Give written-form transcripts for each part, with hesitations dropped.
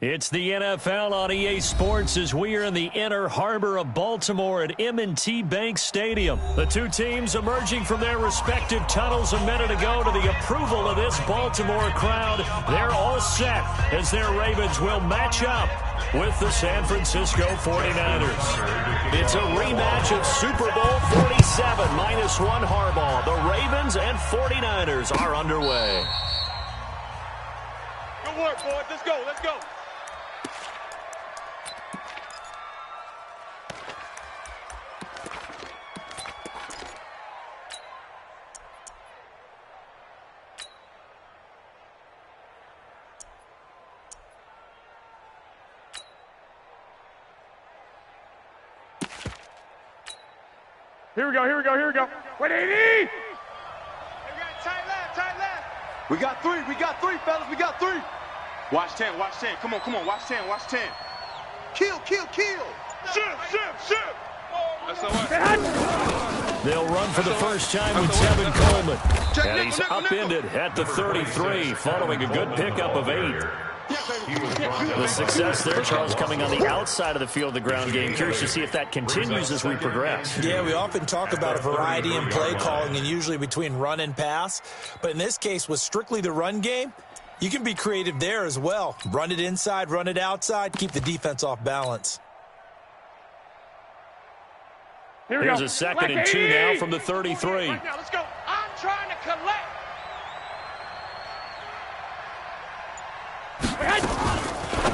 It's the NFL on EA Sports as we are in the inner harbor of Baltimore at M&T Bank Stadium. The two teams emerging from their respective tunnels a minute ago to the approval of this Baltimore crowd. They're all set as their Ravens will match up with the San Francisco 49ers. It's a rematch of Super Bowl 47 -1 Harbaugh. The Ravens and 49ers are underway. Good work, boys. Let's go. Let's go. Here we go, here we go, here we go. Wait, 80! Hey, we got tight left. We got three, fellas, we got three. Watch 10, come on, watch 10. Kill. Shoot. That's all right. They'll run for the first time with Tevin Coleman. And he's upended at the 33 following a good pickup of 8. The success there, Charles, coming on the outside of the field, the ground game. Curious to see if that continues as we progress. Yeah, we often talk about a variety in play calling and usually between run and pass. But in this case, with strictly the run game, you can be creative there as well. Run it inside, run it outside, keep the defense off balance. Here's a second and 2 now from the 33. Right now, let's go. I'm trying to collect.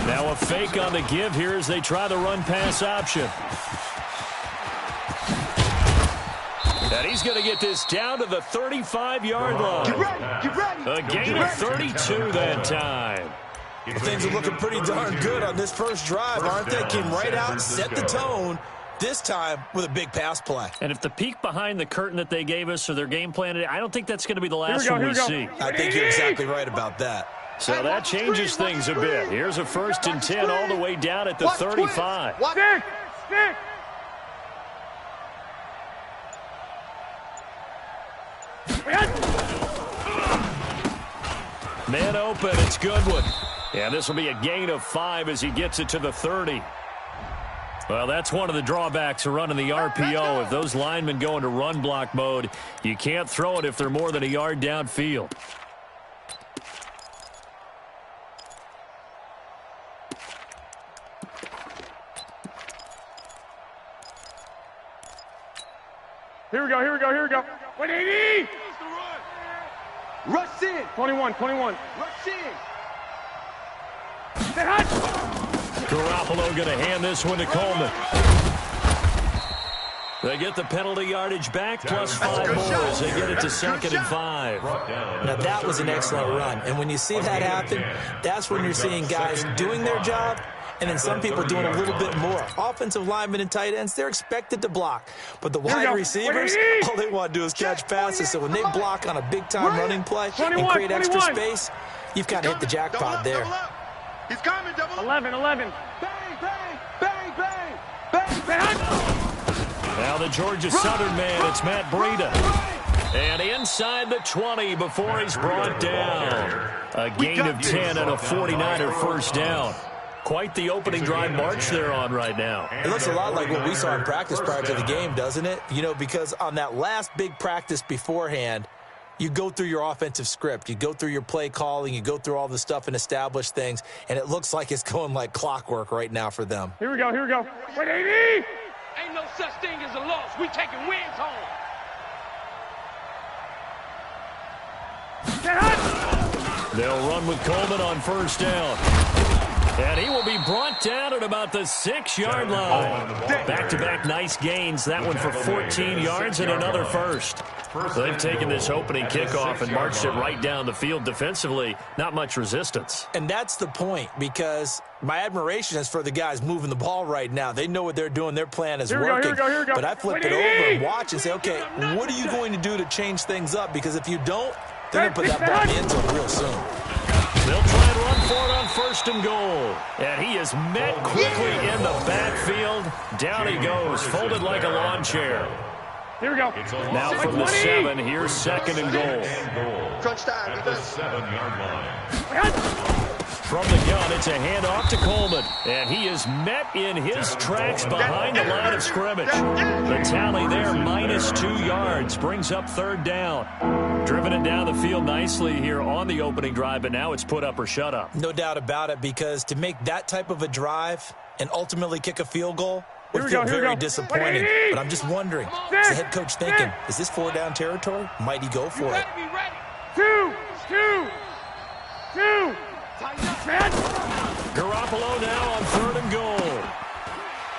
Now a fake on the give here as they try the run-pass option. And he's going to get this down to the 35-yard line. Get ready. A gain of 32 that time. Well, things are looking pretty darn good on this first drive, aren't they? Came right out, set the tone, this time with a big pass play. And if the peek behind the curtain that they gave us or their game plan, I don't think that's going to be the last one we see. I think you're exactly right about that. So that changes things a bit. Here's a 1st and 10 all the way down at the 35. Stick! Man open, it's Goodwin. And this will be a gain of 5 as he gets it to the 30. Well, that's one of the drawbacks of running the RPO. If those linemen go into run block mode, you can't throw it if they're more than a yard downfield. Here we go. Wait, 80! Rush in. 21. Rush in. Stay hot! Garoppolo going to hand this one to Coleman. They get the penalty yardage back, plus 5 more as they get it to 2nd and 5. Now, that was an excellent run. And when you see that happen, that's when you're seeing guys doing their job and then some people doing a little bit more. Offensive linemen and tight ends, they're expected to block. But the wide receivers, all they want to do is catch passes. So when they block on a big-time running play and create extra space, you've kind of hit the jackpot there. He's coming, double up. 11. Bang. Now the Georgia Southern man, it's Matt Breida. And inside the 20 before he's brought down. A gain of 10 and a 49er first down. Quite the opening drive march they're on right now. It looks a lot like what we saw in practice prior to the game, doesn't it? You know, because on that last big practice beforehand, you go through your offensive script. You go through your play calling. You go through all the stuff and establish things. And it looks like it's going like clockwork right now for them. Here we go. Wait, 80! Ain't no such thing as a loss. We taking wins home. Stay hot! They'll run with Coleman on first down. And he will be brought down at about the 6-yard line. Back-to-back nice gains. That one for 14 yards and another first. They've taken this opening kickoff and marched it right down the field defensively. Not much resistance. And that's the point, because my admiration is for the guys moving the ball right now. They know what they're doing. Their plan is working. Here we go. But I flip it over and watch and say, okay, what are you going to do to change things up? Because if you don't, they're going to put that ball in the end zone real soon. They'll try and run for it on 1st and goal. And he is met quickly in the backfield. Down he goes, folded like a lawn chair. Here we go. Now from the 7, here's 2nd and goal. Crunch time. At the 7-yard line. From the gun, it's a handoff to Coleman. And he is met in his tracks behind the line of scrimmage. The tally there, -2 yards, brings up third down. Driven it down the field nicely here on the opening drive, but now it's put up or shut up. No doubt about it, because to make that type of a drive and ultimately kick a field goal would feel very disappointing. But I'm just wondering, is the head coach thinking, is this 4-down territory? Might he go for it? Two. Garoppolo now on 3rd and goal.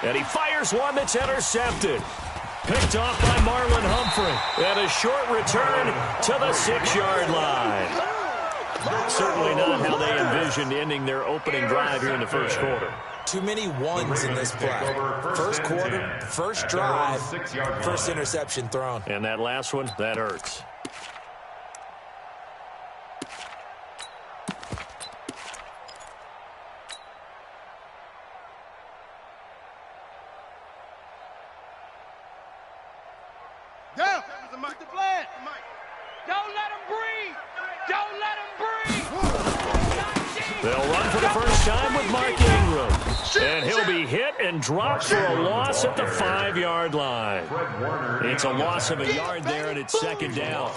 And he fires one that's intercepted. Picked off by Marlon Humphrey. And a short return to the 6-yard line. Certainly not how they envisioned ending their opening drive here in the first quarter. Too many ones in this play. First quarter, first drive, first interception thrown. And that last one, that hurts. Don't let him breathe. Don't let him breathe. They'll run for the first time with Mark Ingram. And he'll be hit and dropped for a loss at the 5-yard line. It's a loss of a yard there, and it's 2nd down.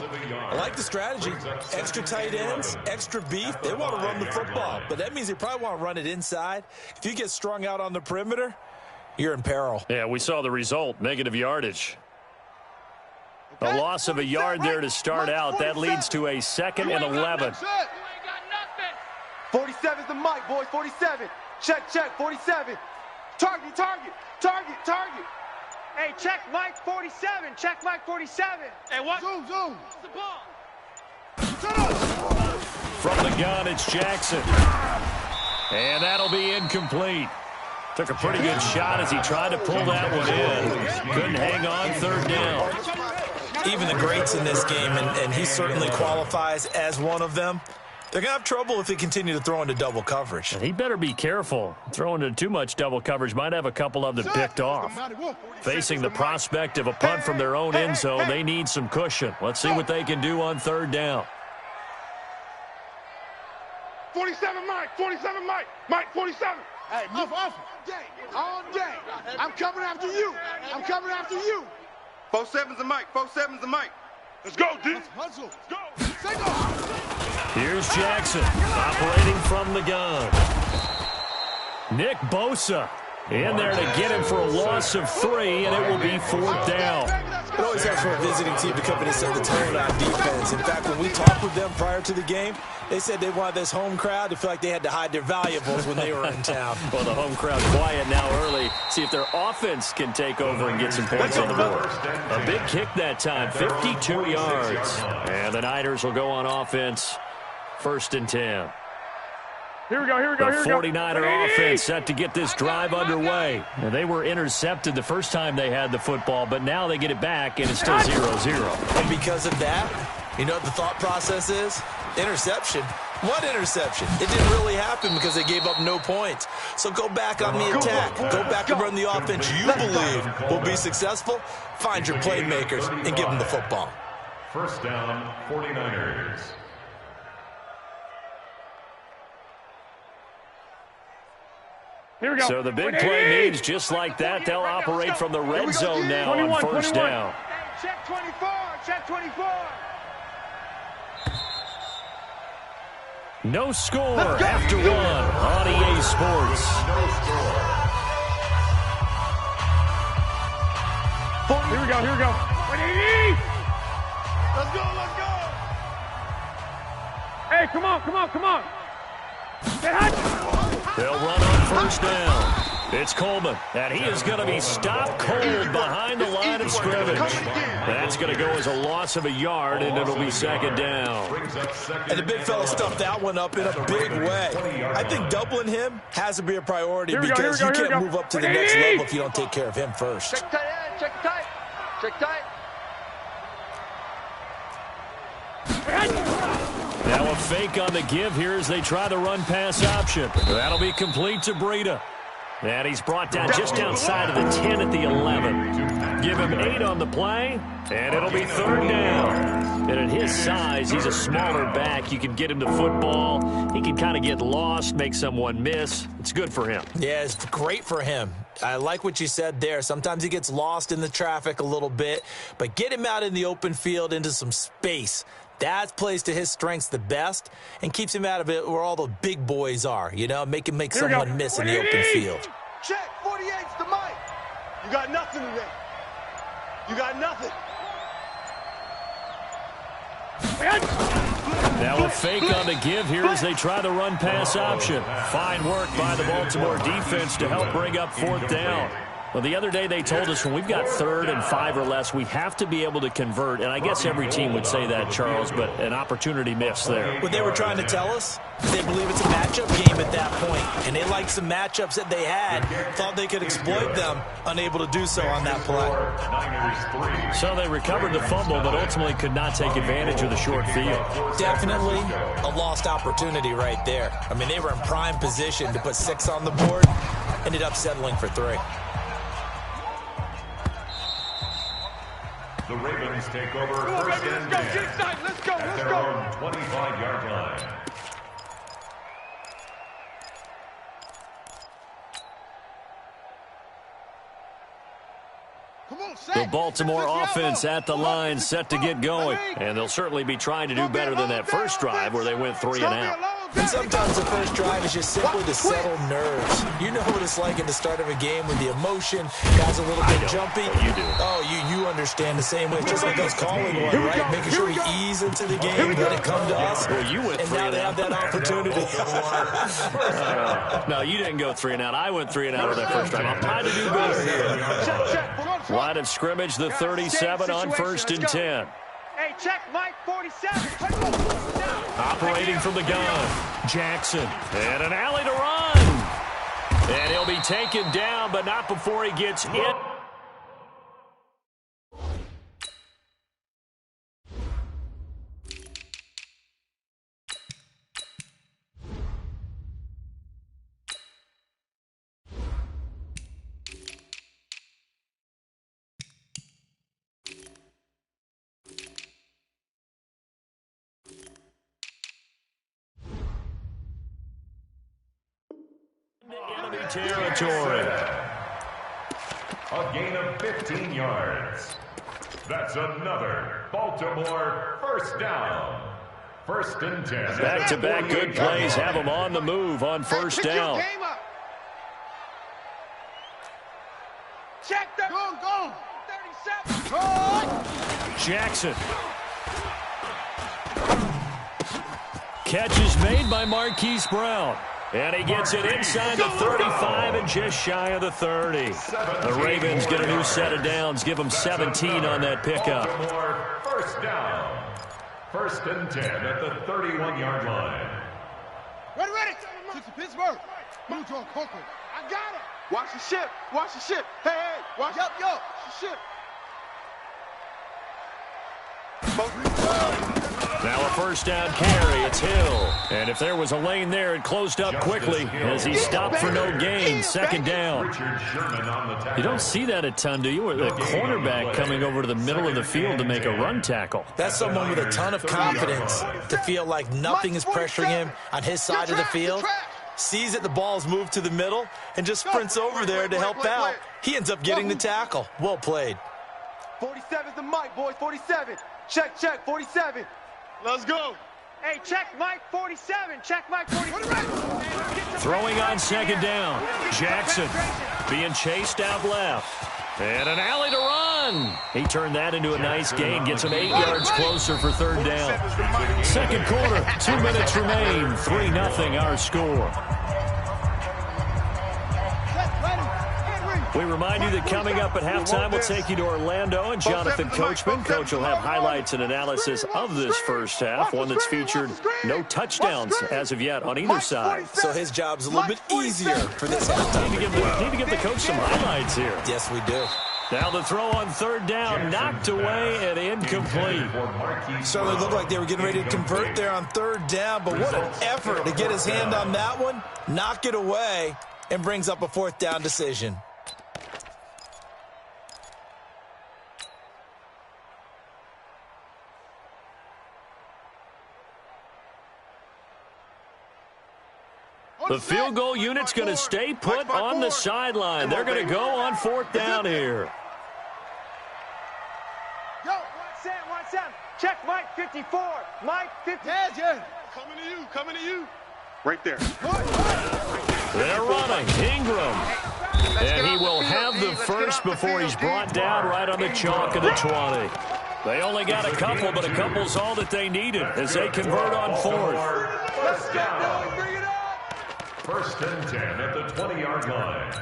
I like the strategy. Extra tight ends, extra beef. They want to run the football, but that means they probably want to run it inside. If you get strung out on the perimeter, you're in peril. Yeah, we saw the result, negative yardage. A loss of a yard there to start out. That leads to a 2nd and 11. 47's the mic, boys. 47. Check, 47. Target. Hey, check Mike 47. Check Mike 47. Hey, what? Zoom. The ball. From the gun, it's Jackson. And that'll be incomplete. Took a pretty good shot as he tried to pull that one in. Couldn't hang on, 3rd down. Even the greats in this game, and he certainly qualifies as one of them, they're going to have trouble if they continue to throw into double coverage. He better be careful. Throwing into too much double coverage might have a couple of them picked off. Facing the prospect of a punt from their own end zone, they need some cushion. Let's see what they can do on 3rd down. 47 Mike. 47 Mike. Mike 47. Hey, move off. All day. I'm coming after you. 47's the mic. 47's the mic. Let's go, D. Let's go. Here's Jackson operating from the gun. Nick Bosa in there to get him for a loss of 3, and it will be 4th down. It always helps for a visiting team to come in and set the tone on defense. In fact, when we talked with them prior to the game, they said they wanted this home crowd to feel like they had to hide their valuables when they were in town. Well, the home crowd quiet now early. See if their offense can take over and get some points on the board. A big kick that time, 52 yards. And the Niners will go on offense, 1st and 10. Here we go. The 49er offense set to get this drive underway. And they were intercepted the first time they had the football, but now they get it back, and it's still 0-0. And because of that, you know what the thought process is? Interception. What interception? It didn't really happen because they gave up no points. So go back on the attack. Go back and run the offense you believe will be successful. Find your playmakers and give them the football. 1st down, 49ers. Here we go. So the big play means just like that, they'll operate from the red zone now on 1st down. Check 24. Check 24. No score after 1 on EA Sports. Here we go. 180. Let's go. Hey, come on. Get hot. They'll run on 1st down. It's Coleman, and he is going to be stopped cold behind the line of scrimmage. That's going to go as a loss of a yard, and it'll be 2nd down. And the big fella stuffed that one up in a big way. I think doubling him has to be a priority because you can't move up to the next level if you don't take care of him first. Check tight. Check tight. Now a fake on the give here as they try the run-pass option. That'll be complete to Breida. And he's brought down just outside of the 10 at the 11. Give him 8 on the play, and it'll be third down. And at his size, he's a smaller back. You can get him to football. He can kind of get lost, make someone miss. It's good for him. Yeah, it's great for him. I like what you said there. Sometimes he gets lost in the traffic a little bit, but get him out in the open field into some space. That plays to his strengths the best and keeps him out of it where all the big boys are, you know, make someone miss in the open field. Check, 48's the mic. You got nothing today. You got nothing. Now a fake on the give here as they try the run-pass option. Fine work by the Baltimore defense to help bring up fourth down. Well, the other day they told us when we've got 3rd and 5 or less, we have to be able to convert. And I guess every team would say that, Charles, but an opportunity missed there. What they were trying to tell us, they believe it's a matchup game at that point. And they liked some matchups that they had, thought they could exploit them, unable to do so on that play. So they recovered the fumble, but ultimately could not take advantage of the short field. Definitely a lost opportunity right there. I mean, they were in prime position to put 6 on the board, ended up settling for 3. The Ravens take over first and 10 at their own 25-yard line. The Baltimore offense at the line, set to get going. And they'll certainly be trying to do better than that first drive where they went 3 and out. And sometimes the first drive is just simply to settle nerves. You know what it's like in the start of a game with the emotion, guys a little bit jumpy. You do. Oh, you understand the same way. It's just like us calling one, right? Making sure we ease into the game, let it come to us. Well, you went 3 and now and they out. have that opportunity. No, you didn't go 3 and out. I went 3 and out on that first drive. I'm trying to do better here. Line of scrimmage, the 37 on 1st and 10. Hey, check Mike 47. Operating from the gun, Jackson. And an alley to run. And he'll be taken down, but not before he gets hit. Enemy territory. A gain of 15 yards. That's another Baltimore first down. 1st and 10. Back-to-back good plays have them on the move on first down. Check the go. 37. Jackson. Catch is made by Marquise Brown. And he gets it inside the 35 and just shy of the 30. The Ravens get a new set of downs, give them 17 on that pickup. First down. 1st and 10 at the 31-yard line. Ready. To Pittsburgh. Move to Coco. I got it. Watch the ship. Watch the ship. Hey, watch the ship. Now a first down carry. It's Hill. And if there was a lane there, it closed up quickly as he stopped for no gain. 2nd down. You don't see that a ton, do you? Or the cornerback coming over to the middle of the field to make a run tackle. That's someone with a ton of confidence to feel like nothing is pressuring him on his side of the field. Sees that the ball's moved to the middle and just sprints over there to help out. He ends up getting the tackle. Well played. 47's the mic, boys. 47. Check, 47. Let's go. Hey, check Mike 47. Check Mike 47. Throwing on 2nd down. Jackson being chased out left. And an alley to run. He turned that into a nice gain. Gets him 8 yards closer for 3rd down. 2nd quarter, 2 minutes remain. 3-0 our score. We remind you that coming up at halftime, we'll take you to Orlando and Jonathan Coachman. Coach will have highlights and analysis of this first half, one that's featured no touchdowns as of yet on either side. So his job's a little bit easier for this halftime. Need to give the coach some highlights here. Yes, we do. Now the throw on 3rd down, knocked away and incomplete. Certainly looked like they were getting ready to convert there on 3rd down, but what an effort to get his hand on that one, knock it away, and brings up a 4th down decision. The field goal unit's going to stay put on the sideline. They're going to go on 4th down here. Go. 1-7. Check Mike 54. Mike 54. Yeah. Coming to you. Right there. They're running. Ingram. And he will have the first before he's brought down right on the chalk of the 20. They only got a couple, but a couple's all that they needed as they convert on 4th. Let's go. Bring it up. 1st and 10 at the 20-yard line.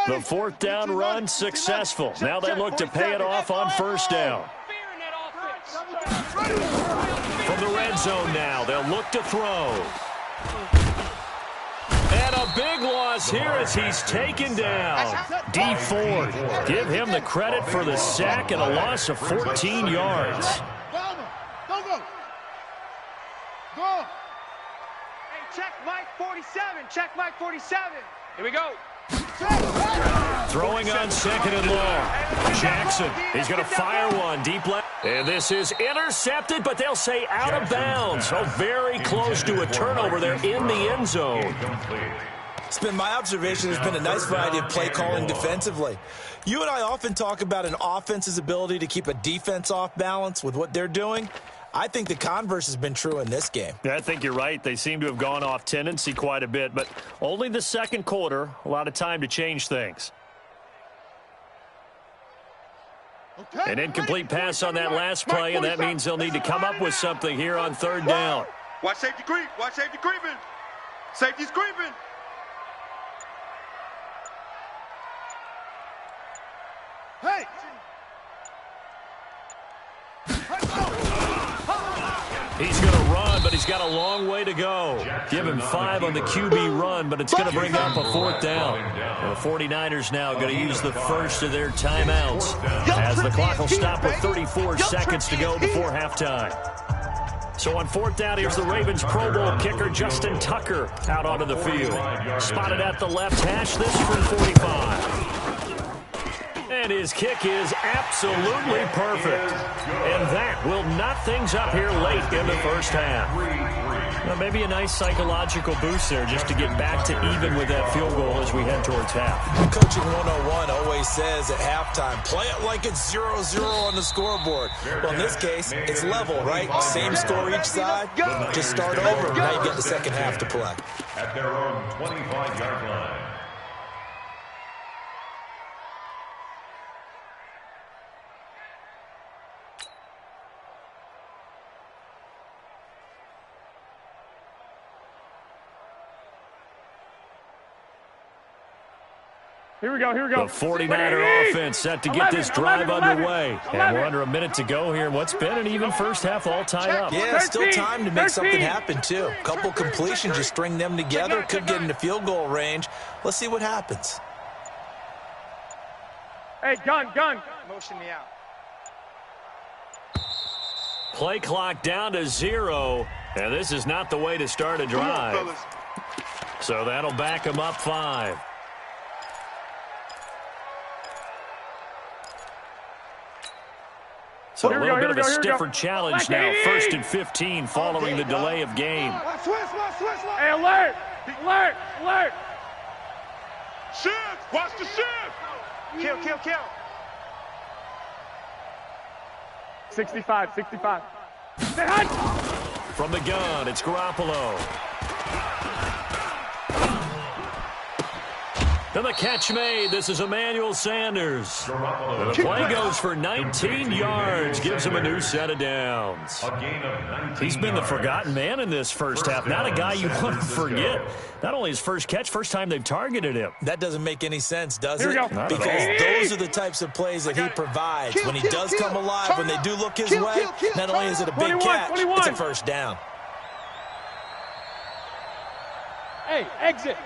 The 4th down run successful. Now they look to pay it off on 1st down. From the red zone now, they'll look to throw. And a big loss here as he's taken down. D. Ford, give him the credit for the sack and a loss of 14 yards. Go. Hey, check Mike 47. Check Mike 47. Here we go. Throwing on 2nd and long. Jackson, he's going to fire one deep left. And this is intercepted, but they'll say out of bounds. So very close to a turnover there in the end zone. It's been my observation there's been a nice variety of play calling defensively. You and I often talk about an offense's ability to keep a defense off balance with what they're doing. I think the converse has been true in this game. Yeah, I think you're right. They seem to have gone off tendency quite a bit, but only the 2nd quarter. A lot of time to change things. An incomplete pass on that last play, and that means they'll need to come up with something here on 3rd down. Watch safety creep. Watch safety creeping. Safety's creeping. Hey. He's going to run, but he's got a long way to go. Give him 5 on the QB run, but it's going to bring up a 4th down. And the 49ers now going to use the first of their timeouts as the clock will stop with 34 seconds to go before halftime. So on 4th down, here's the Ravens Pro Bowl kicker Justin Tucker out onto the field. Spotted at the left hash, this from 45. And his kick is absolutely perfect. And that will knot things up here late in the 1st half. Well, maybe a nice psychological boost there just to get back to even with that field goal as we head towards half. Coaching 101 always says at halftime, play it like it's 0-0 on the scoreboard. Well, in this case, it's level, right? Same score each side. Just start over. Now you get the 2nd half to play. At their own 25-yard line. Here we go. The 49er offense set to get this drive underway. And we're under a minute to go here in what's been an even 1st half all tied up. Yeah, still time to make something happen, too. Couple completions, you string them together, could get into field goal range. Let's see what happens. Hey, gun. Motion me out. Play clock down to 0. And this is not the way to start a drive. So that'll back them up 5. So a little bit of a stiffer challenge now. 1st and 15 following the delay of game. Hey, alert! Shift! Watch the shift! Kill. 65. From the gun, it's Garoppolo. And the catch made. This is Emmanuel Sanders. And the play goes for 19 yards. Gives him a new set of downs. He's been the forgotten man in this 1st half. Not a guy you want to forget. Not only his first catch, first time they've targeted him. That doesn't make any sense, does it? Not because those are the types of plays that he provides. When he does come alive, when they do look his way, not only is it a big catch, it's a 1st down. Hey, exit.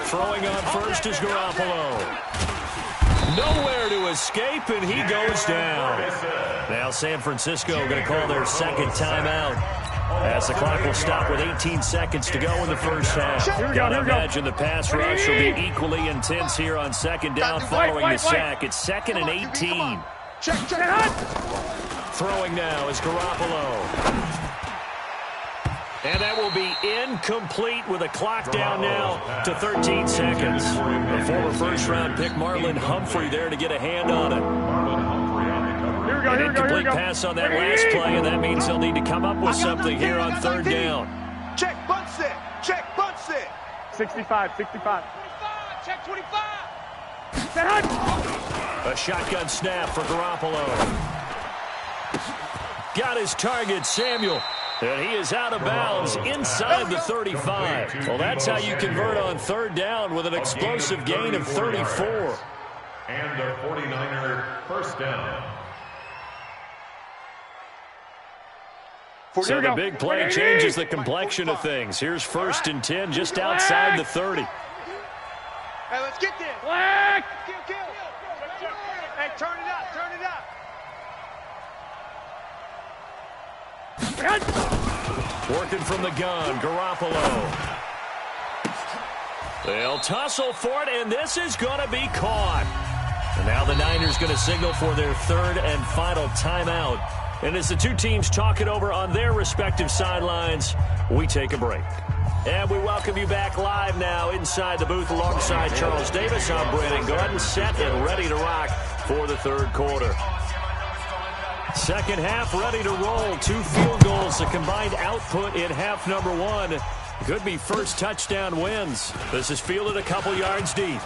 Throwing on first is Garoppolo. Nowhere to escape, and he goes down. Now San Francisco going to call their 2nd timeout. As the clock will stop with 18 seconds to go in the first half. Gotta imagine the pass rush will be equally intense here on second down following the sack. It's 2nd and 18. Throwing now is Garoppolo. And that will be incomplete with a clock down now to 13 seconds. The former first-round pick Marlon Humphrey there to get a hand on it. An incomplete pass on that last play, and that means they'll need to come up with something here on 3rd down. Check, bunt set. Check, bunt set. 65, 65. 25, check 25. A shotgun snap for Garoppolo. Got his target, Samuel. And he is out of bounds inside the 35. Well, that's how you convert on 3rd down with an explosive gain of 34. And a 49er first down. So the big play changes the complexion of things. Here's 1st and 10 just outside the 30. Hey, let's get there. Black! Kill. Hey, turn it up, turn it up. Working from the gun, Garoppolo. They'll tussle for it, and this is going to be caught. And now the Niners going to signal for their 3rd and final timeout. And as the two teams talk it over on their respective sidelines, we take a break. And we welcome you back live now inside the booth alongside Charles Davis. I'm Brandon Gordon, set and ready to rock for the 3rd quarter. Second half ready to roll. 2 field goals, a combined output in half number 1. Could be first touchdown wins. This is fielded a couple yards deep.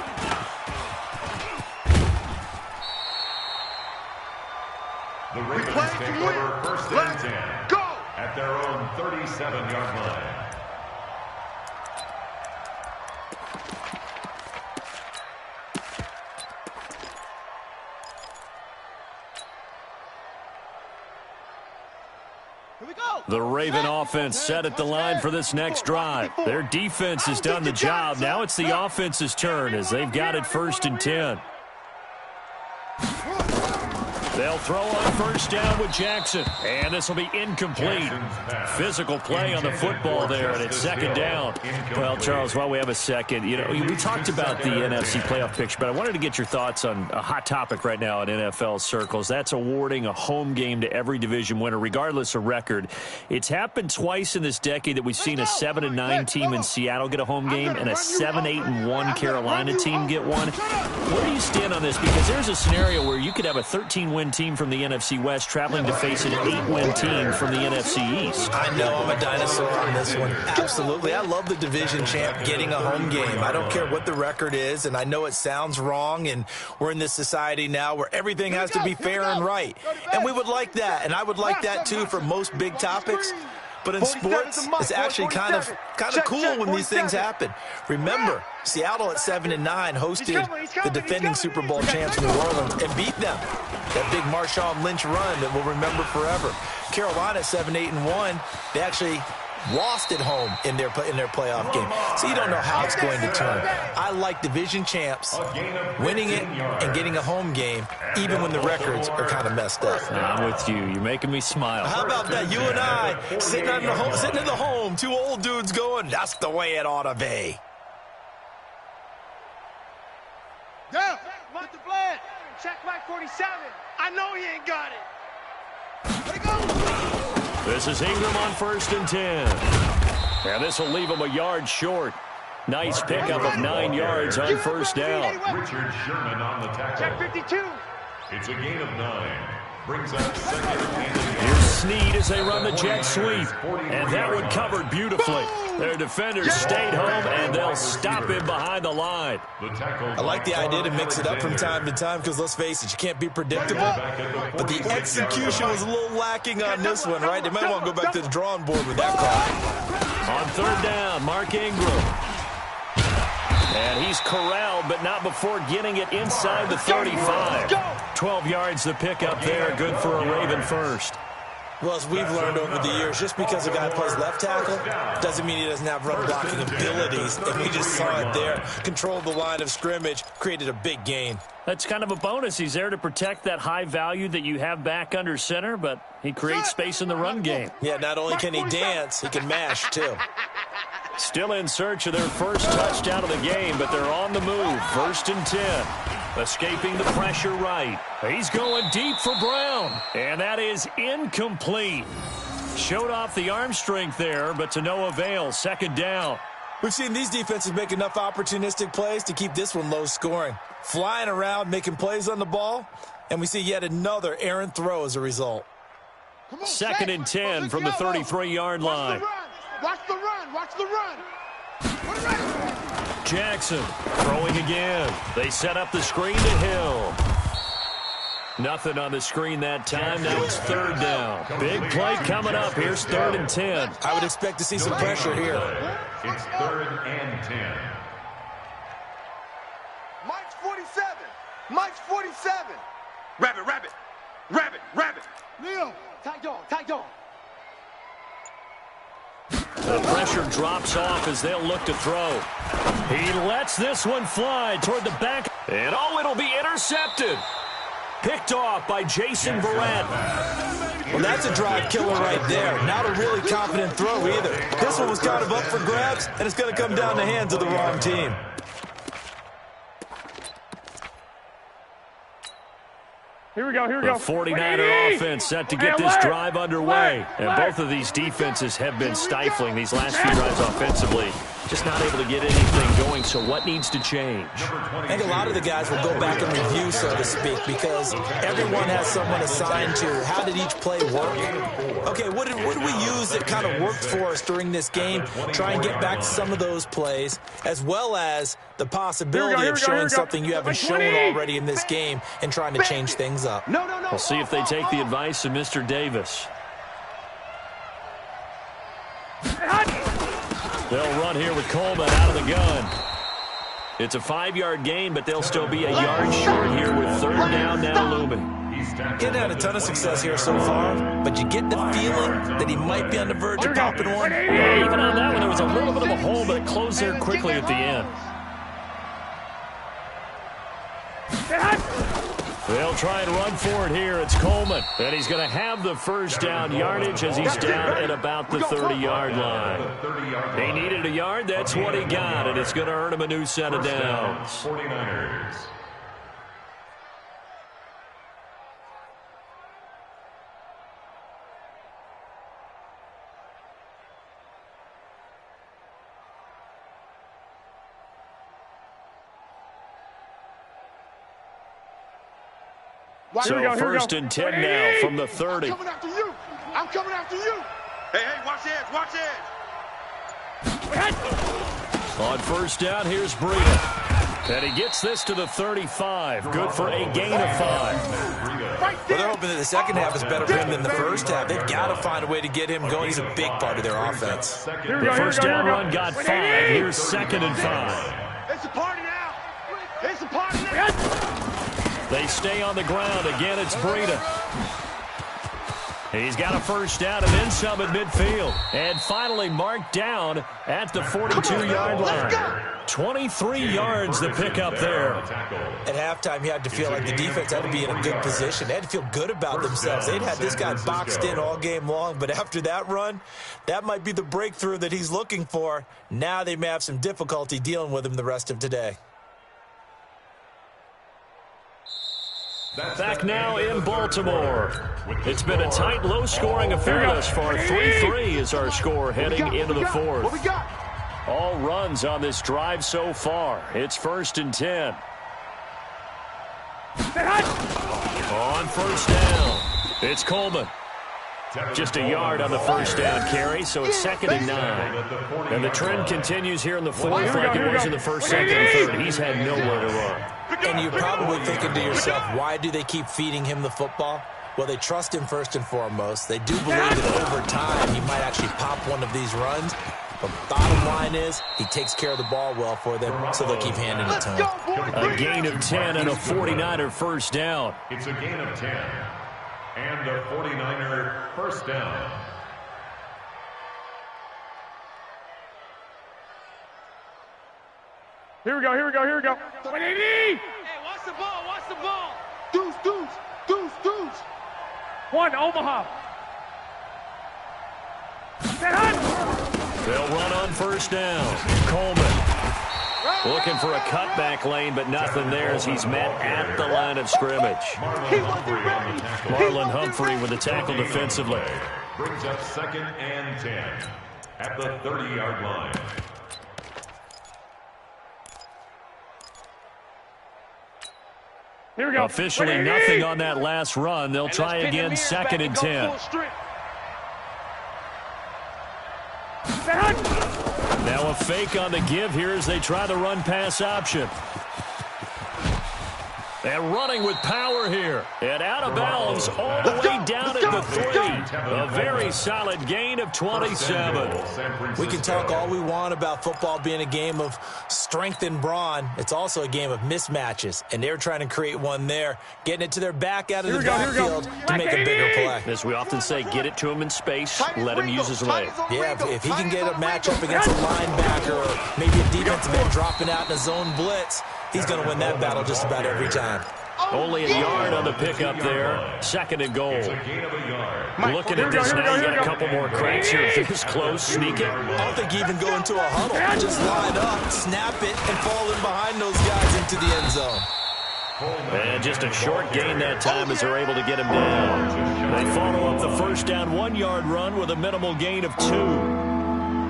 The Ravens take over 1st and 10 at their own 37-yard line. The Raven offense set at the line for this next drive. Their defense has done the job. Now it's the offense's turn as they've got it 1st and 10. They'll throw on 1st down with Jackson. And this will be incomplete. Physical play on the football there, and it's 2nd down. Well, Charles, while we have a second, you know, we talked about the NFC playoff picture, but I wanted to get your thoughts on a hot topic right now in NFL circles. That's awarding a home game to every division winner, regardless of record. It's happened twice in this decade that we've seen a 7-9 team in Seattle get a home game and a 7-8-1 Carolina team get one. Where do you stand on this? Because there's a scenario where you could have a 13-win team from the NFC West traveling to face an 8-win team from the NFC East. I know I'm a dinosaur on this one. Absolutely. I love the division champ getting a home game. I don't care what the record is, and I know it sounds wrong, and we're in this society now where everything has to be fair and right. And we would like that, and I would like that too for most big topics. But in sports, it's actually kind of cool when these things happen. Remember, Seattle at 7-9 hosted the defending Super Bowl champs New Orleans and beat them. That big Marshawn Lynch run that we'll remember forever. Carolina 7-8-1, they actually lost at home in their playoff game. So you don't know how it's going to turn. I like division champs winning it and getting a home game, even when the records are kind of messed up. I'm with you. You're making me smile. How about that? You and I sitting in the home, 2 old dudes going, that's the way it ought to be. Go! Get the blood! Check Mike 47. I know he ain't got it. Let it go! This is Ingram on 1st and 10. And this will leave him a yard short. Nice pickup of 9 yards on 1st down. Richard Sherman on the tackle. Check 52. It's a gain of 9. Brings up 2nd and 10. Here's Snead as they run the jet sweep. And that one covered beautifully. Their defenders stayed home, and they'll stop him behind the line. I like the idea to mix it up from time to time because, let's face it, you can't be predictable. But the execution was a little lacking on this one, right? They might want to go back to the drawing board with that call. On 3rd down, Mark Ingram. And he's corralled, but not before getting it inside the 35. 12 yards the pickup there, good for a Raven first. Well, as we've learned over the years, just because a guy plays left tackle doesn't mean he doesn't have run blocking abilities. And we just saw it there. Controlled the line of scrimmage, created a big gain. That's kind of a bonus. He's there to protect that high value that you have back under center, but he creates space in the run game. Yeah, not only can he dance, he can mash, too. Still in search of their first touchdown of the game, but they're on the move. 1st and 10. Escaping the pressure right. He's going deep for Brown. And that is incomplete. Showed off the arm strength there, but to no avail. 2nd down. We've seen these defenses make enough opportunistic plays to keep this one low scoring. Flying around, making plays on the ball, and we see yet another errant throw as a result. 2nd and 10 from the 33-yard line. Watch the run. Watch the run. Jackson throwing again. They set up the screen to Hill. Nothing on the screen that time. Now it's 3rd down. Big play coming up. Here's 3rd and 10. I would expect to see some pressure here. It's 3rd and 10. Mike's 47. Mike's 47. Rabbit, rabbit. Rabbit, rabbit. Leo, tight dog. The pressure drops off as they'll look to throw. He lets this one fly toward the back. And it'll be intercepted. Picked off by Jason Verrett. Well, that's a drive killer right there. Not a really confident throw either. This one was kind of up for grabs, and it's going to come down the hands of the wrong team. Here we go. The 49er offense set to get this drive underway. And both of these defenses have been stifling these last few drives offensively. Just not able to get anything going, so what needs to change? I think a lot of the guys will go back and review, so to speak, because everyone has someone assigned to how did each play work. Okay, what did we use that kind of worked for us during this game? Try and get back to some of those plays, as well as the possibility of showing something you haven't shown already in this game and trying to change things up. We'll see if they take the advice of Mr. Davis. They'll run here with Coleman out of the gun. It's a 5-yard gain, but they'll still be a yard short here with 3rd down now looming. Getting had a ton of success here so far, but you get the feeling that he might be on the verge of popping one. Yeah, even on that one, there was a little bit of a hole, but it closed there quickly at the end. They'll try and run for it here. It's Coleman. And he's going to have the 1st down yardage as he's down at about the 30-yard line. He needed a yard. That's what he got, and it's going to earn him a new set of downs. 49ers. So 1st and 10 now from the 30. I'm coming after you. Hey, watch edge, watch edge. On 1st down, here's Breida. And he gets this to the 35. Good for a gain of 5. Well, they're hoping that the second half is better for him than the first half. They've got to find a way to get him going. He's a big part of their offense. The 1st down run got 5. Here's 2nd and 5. It's a party now. It's a party now. They stay on the ground. Again, it's Breida. He's got a 1st down and then some at midfield. And finally marked down at the 42-yard line. 23 yards to pick up there. At halftime, you had to feel like the defense had to be in a good position. They had to feel good about themselves. They'd had this guy boxed in all game long, but after that run, that might be the breakthrough that he's looking for. Now they may have some difficulty dealing with him the rest of today. Back now in Baltimore. It's been a tight, low-scoring affair thus far. 3-3 is our score heading into the 4th. What we got? All runs on this drive so far. It's 1st and 10. On 1st down, it's Coleman. Just a yard on the 1st down carry, so it's 2nd and 9. And the trend continues here in the 4th like it was in the 1st, 2nd, and 3rd. He's had nowhere to run. And you're probably thinking to yourself, why do they keep feeding him the football? Well, they trust him first and foremost. They do believe that over time he might actually pop one of these runs. But bottom line is, he takes care of the ball well for them, so they'll keep handing it to him. A gain of 10 and a 49er 1st down. It's a gain of 10. And the 49er first down. Here we go. Hey, watch the ball. Deuce. One, Omaha. They'll run on first down. Coleman looking for a cutback lane, but nothing there as he's met at the line of scrimmage. Marlon Humphrey with the tackle defensively. Brings up 2nd and 10 at the 30-yard line. Here we go. Officially nothing on that last run. They'll try again, 2nd and 10. Now a fake on the give here as they try the run-pass option. And running with power here. And out of bounds all the way down at the 3. A very solid gain of 27. We can talk all we want about football being a game of strength and brawn. It's also a game of mismatches. And they're trying to create one there, getting it to their back out of the backfield to make a bigger play. As we often say, get it to him in space, let him use his leg. Yeah, if he can get a matchup against a linebacker or maybe a defensive end dropping out in a zone blitz, he's going to win that battle just about every time. Only a yard on the pickup there. 2nd and goal. Looking at this now, you got a couple more cracks here. This close, sneak it. I don't think you even go into a huddle. Just line up, snap it, and fall in behind those guys into the end zone. And just a short gain that time as they're able to get him down. They follow up the first down 1-yard run with a minimal gain of 2.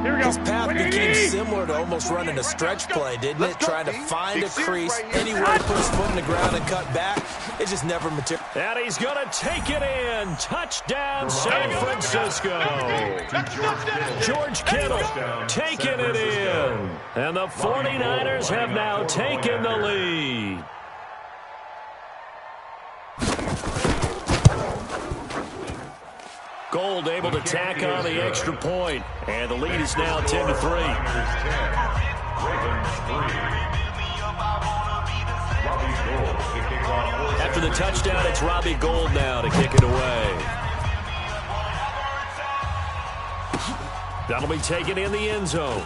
His path became similar to almost running a stretch play, didn't it? Trying to find a crease, anywhere to put his foot in the ground and cut back. It just never materialized. And he's going to take it in. Touchdown, San Francisco. George Kittle taking it in. And the 49ers have now taken the lead. Gold able to tack on the extra point. And the lead is now 10-3. After the touchdown, it's Robbie Gould now to kick it away. That'll be taken in the end zone.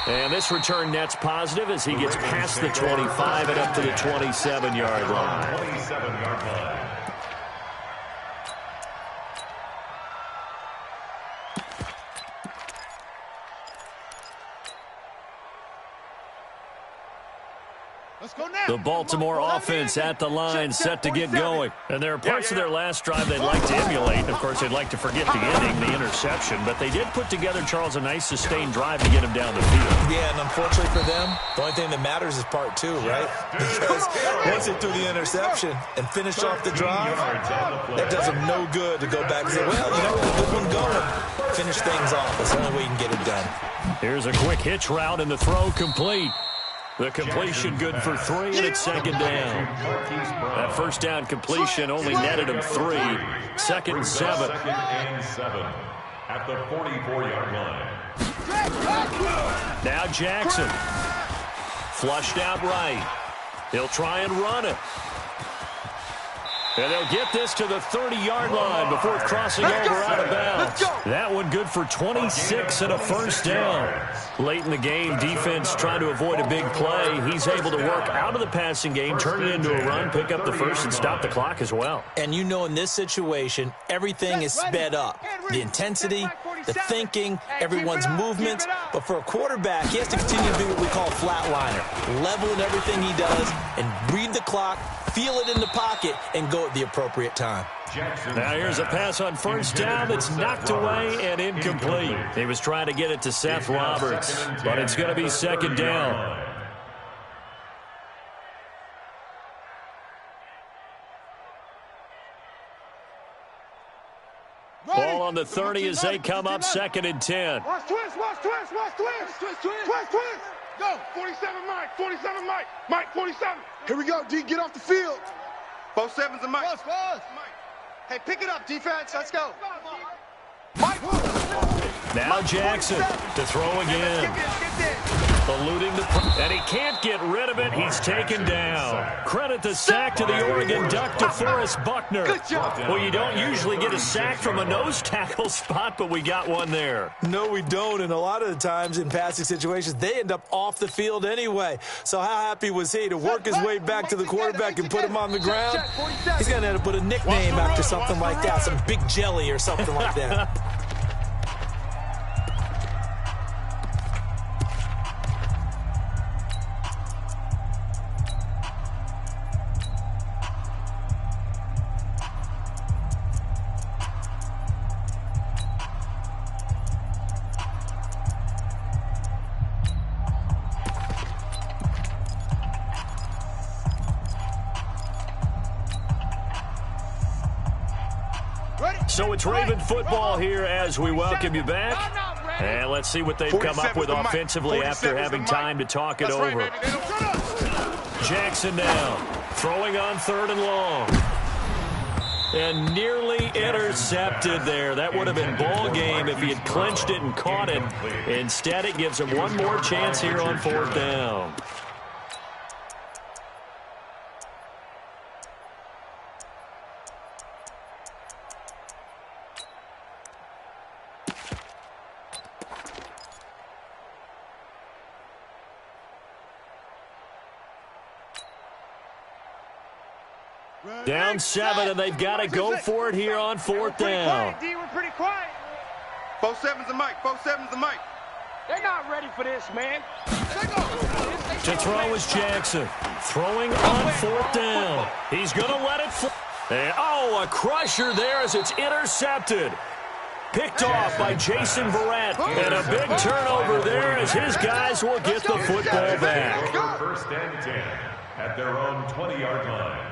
And this return net's positive as he gets past the 25 and up to the 27-yard line. 27-yard line. The Baltimore offense at the line, set to get going. And there are parts of their last drive they'd like to emulate. Of course, they'd like to forget the ending, the interception. But they did put together, Charles, a nice sustained drive to get him down the field. Yeah, and unfortunately for them, the only thing that matters is part 2, right? Because once they threw the interception and finished off the drive, that does them no good to go back and say, well, you know, a good one going. Finish things off. That's the only way you can get it done. Here's a quick hitch route and the throw complete. The completion good for 3, and it's 2nd down. That first down completion only netted him 3. 2nd and 7. 2nd and 7 at the 44-yard line. Now Jackson. Flushed out right. He'll try and run it. And they'll get this to the 30-yard line before crossing over out of bounds. That one good for 26 and a first down. Late in the game, defense trying to avoid a big play. He's able to work out of the passing game, turn it into a run, pick up the first, and stop the clock as well. And you know in this situation, everything is sped up. The intensity, the thinking, everyone's movements. But for a quarterback, he has to continue to do what we call a flatliner. Level in everything he does and read the clock, feel it in the pocket, and go at the appropriate time. Now here's a pass on first down that's knocked away and incomplete. He was trying to get it to Seth Roberts, but it's going to be 2nd down. Ball on the 30 as they come up 2nd and 10. Watch twist. Go, 47 Mike, 47 Mike. Mike, 47. Here we go, D. Get off the field. 47's a Mike. Mike. Hey, pick it up, defense. Let's go. Mike. Now Jackson to throw again. Eluding the and he can't get rid of it. He's taken down. Credit the sack to the Oregon Duck, DeForest Buckner. Good job. Well, you don't usually get a sack from a nose tackle spot, but we got one there. No, we don't, and a lot of the times in passing situations, they end up off the field anyway. So how happy was he to work his way back to the quarterback and put him on the ground? He's going to have to put a nickname after something like that, some Big Jelly or something like that. So it's Raven football here as we welcome you back. And let's see what they've come up with offensively after having time to talk it over. Jackson now, throwing on 3rd and long. And nearly intercepted there. That would have been ball game if he had clinched it and caught it. Instead, it gives him one more chance here on 4th down. Down 7, and they've got to go for it here on 4th down. We're pretty quiet. 4-7's the mic. 4-7's the mic. They're not ready for this, man. To throw is Jackson. Throwing on 4th down. He's going to let it fly. And, a crusher there as it's intercepted. Picked off by Jason Verrett. And a big turnover there as his guys will get the football back. 1st and 10 at their own 20-yard line.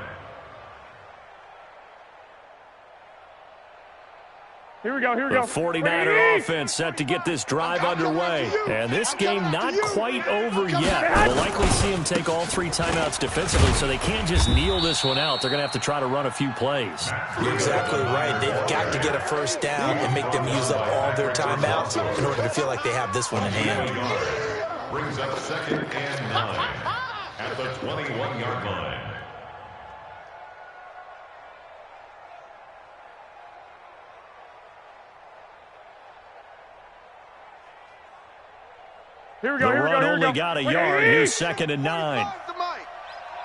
Here we go. The 49er offense set to get this drive underway. And this game not quite over yet. We'll likely see them take all 3 timeouts defensively, so they can't just kneel this one out. They're going to have to try to run a few plays. You're exactly right. They've got to get a 1st down and make them use up all their timeouts in order to feel like they have this one in hand. Brings up 2nd and 9 at the 21-yard line. Here we The run only got a yard. Here's 2nd and 9.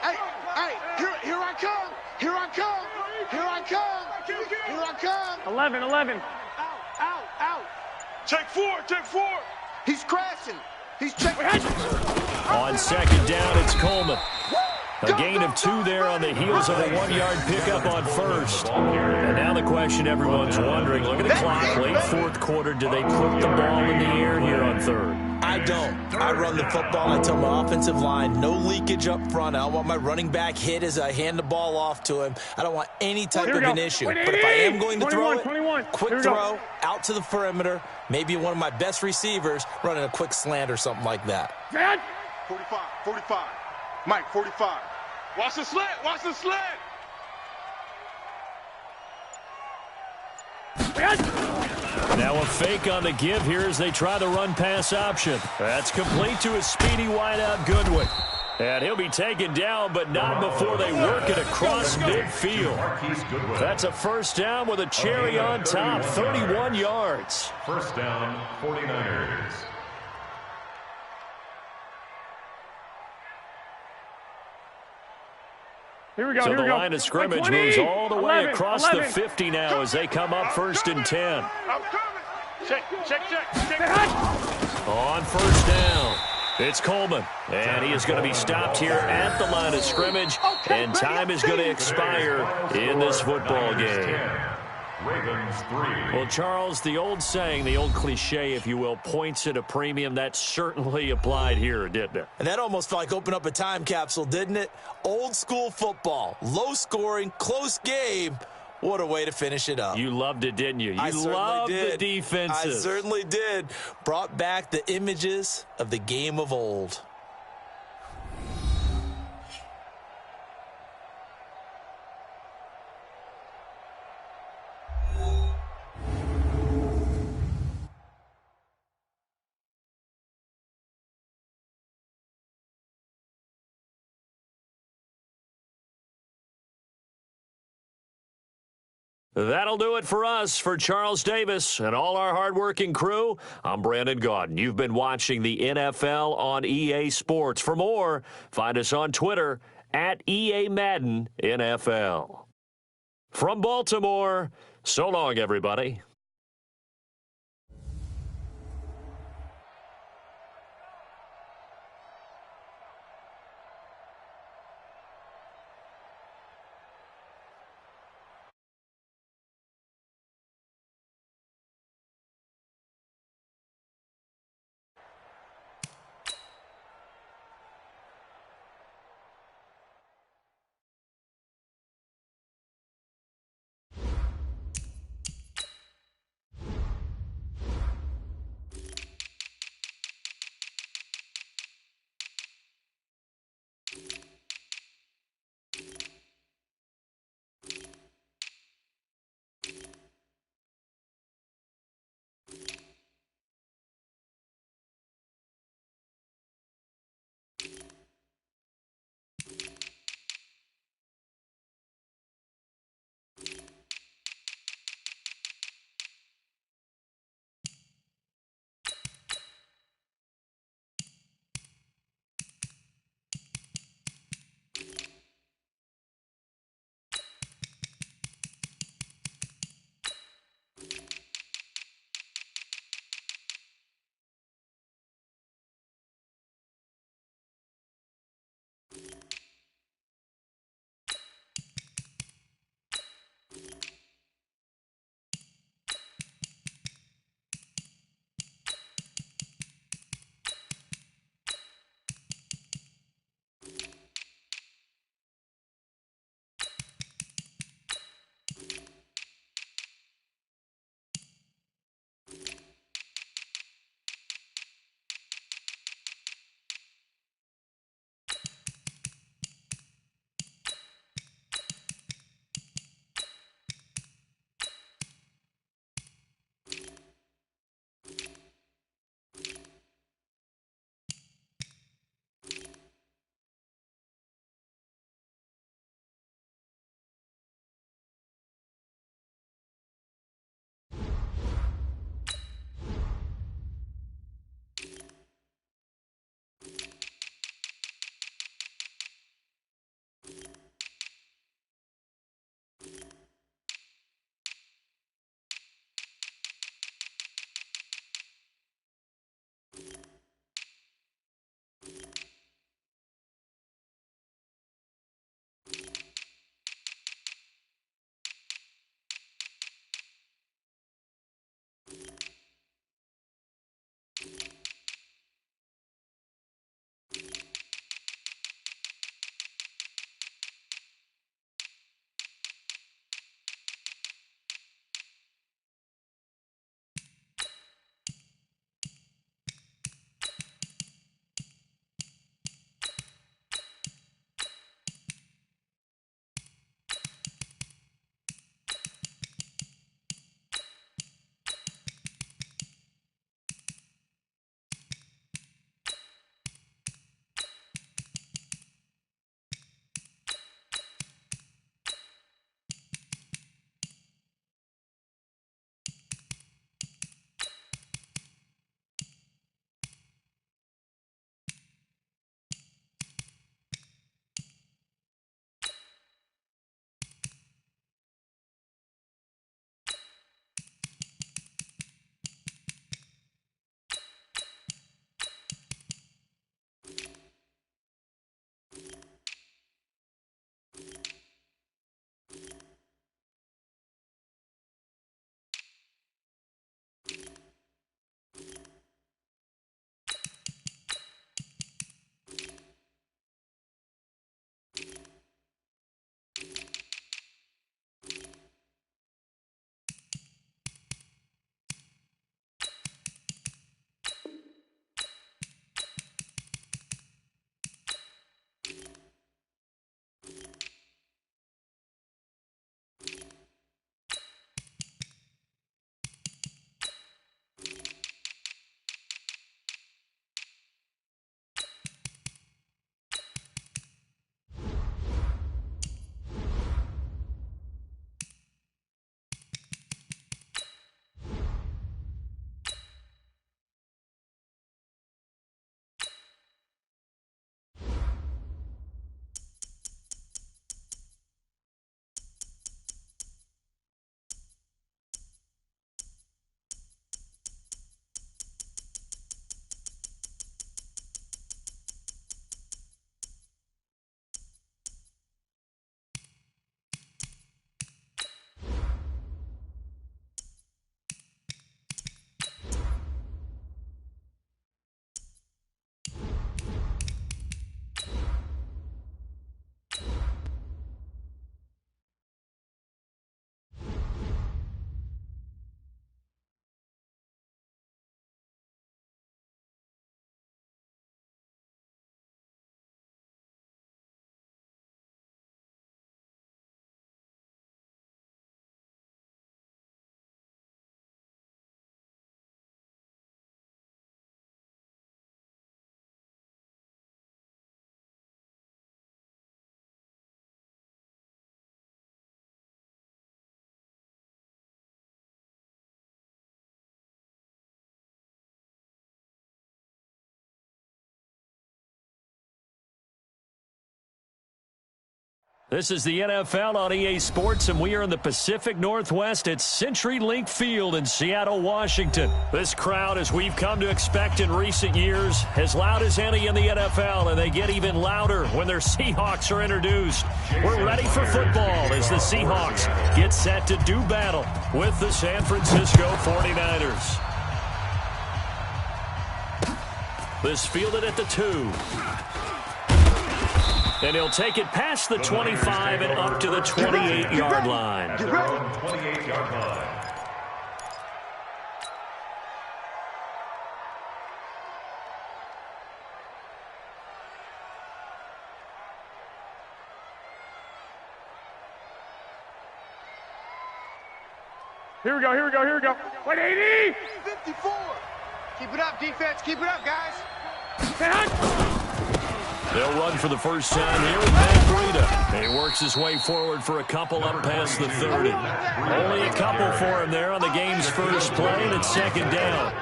Hey, here I come. Here I come. Here I come. Here I come. 11. Out. Check 4. He's crashing. He's checking. On 2nd down, it's Coleman. A gain of 2 there on the heels of a 1-yard pickup on 1st. And now the question everyone's wondering, look at the clock, late 4th quarter, do they put the ball in the air here on 3rd? I don't. I run the football. I tell my offensive line, no leakage up front. I don't want my running back hit as I hand the ball off to him. I don't want any type of an issue. But if I am going to throw it, quick throw, out to the perimeter, maybe one of my best receivers running a quick slant or something like that. 45. Mike, 45. Watch the slant. Now a fake on the give here as they try the run-pass option. That's complete to his speedy wideout Goodwin. And he'll be taken down, but not before they work it across midfield. That's a 1st down with a cherry on top, 31 yards. 1st down, 49ers. Here we go. So the line of scrimmage moves all the way across the 50 now as they come up 1st and 10. I'm coming. Check. On 1st down, it's Coleman. And he is going to be stopped here at the line of scrimmage. And time is going to expire in this football game. Ravens 3. Well, Charles, the old saying, the old cliche, if you will, points at a premium, that certainly applied here, didn't it? And that almost felt like opened up a time capsule, didn't it? Old school football, low scoring, close game. What a way to finish it up. You loved it, didn't you? You loved the defenses. I certainly did. Brought back the images of the game of old. That'll do it for us. For Charles Davis and all our hardworking crew, I'm Brandon Gaudin. You've been watching the NFL on EA Sports. For more, find us on Twitter at EA Madden NFL. From Baltimore, so long, everybody. This is the NFL on EA Sports, and we are in the Pacific Northwest at CenturyLink Field in Seattle, Washington. This crowd, as we've come to expect in recent years, as loud as any in the NFL, and they get even louder when their Seahawks are introduced. We're ready for football as the Seahawks get set to do battle with the San Francisco 49ers. This fielded at the 2. And he'll take it past the 25 and up to the 28-yard line. At their own 28-yard line. Here we go, here we go, here we go. 180! 54. Keep it up, defense. Keep it up, guys. They'll run for the first time here with Matt Breida. He works his way forward for a couple up past the 30. Only a couple for him there on the game's first play, and it's second down.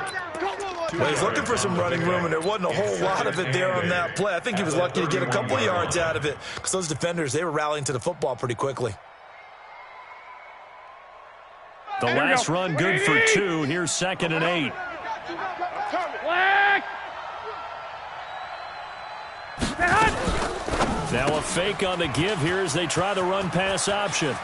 Well, he's looking for some running room, and there wasn't a whole lot of it there on that play. I think he was lucky to get a couple of yards out of it because those defenders, they were rallying to the football pretty quickly. The last run good for 2. Here's 2nd and 8. Now a fake on the give here as they try the run-pass option.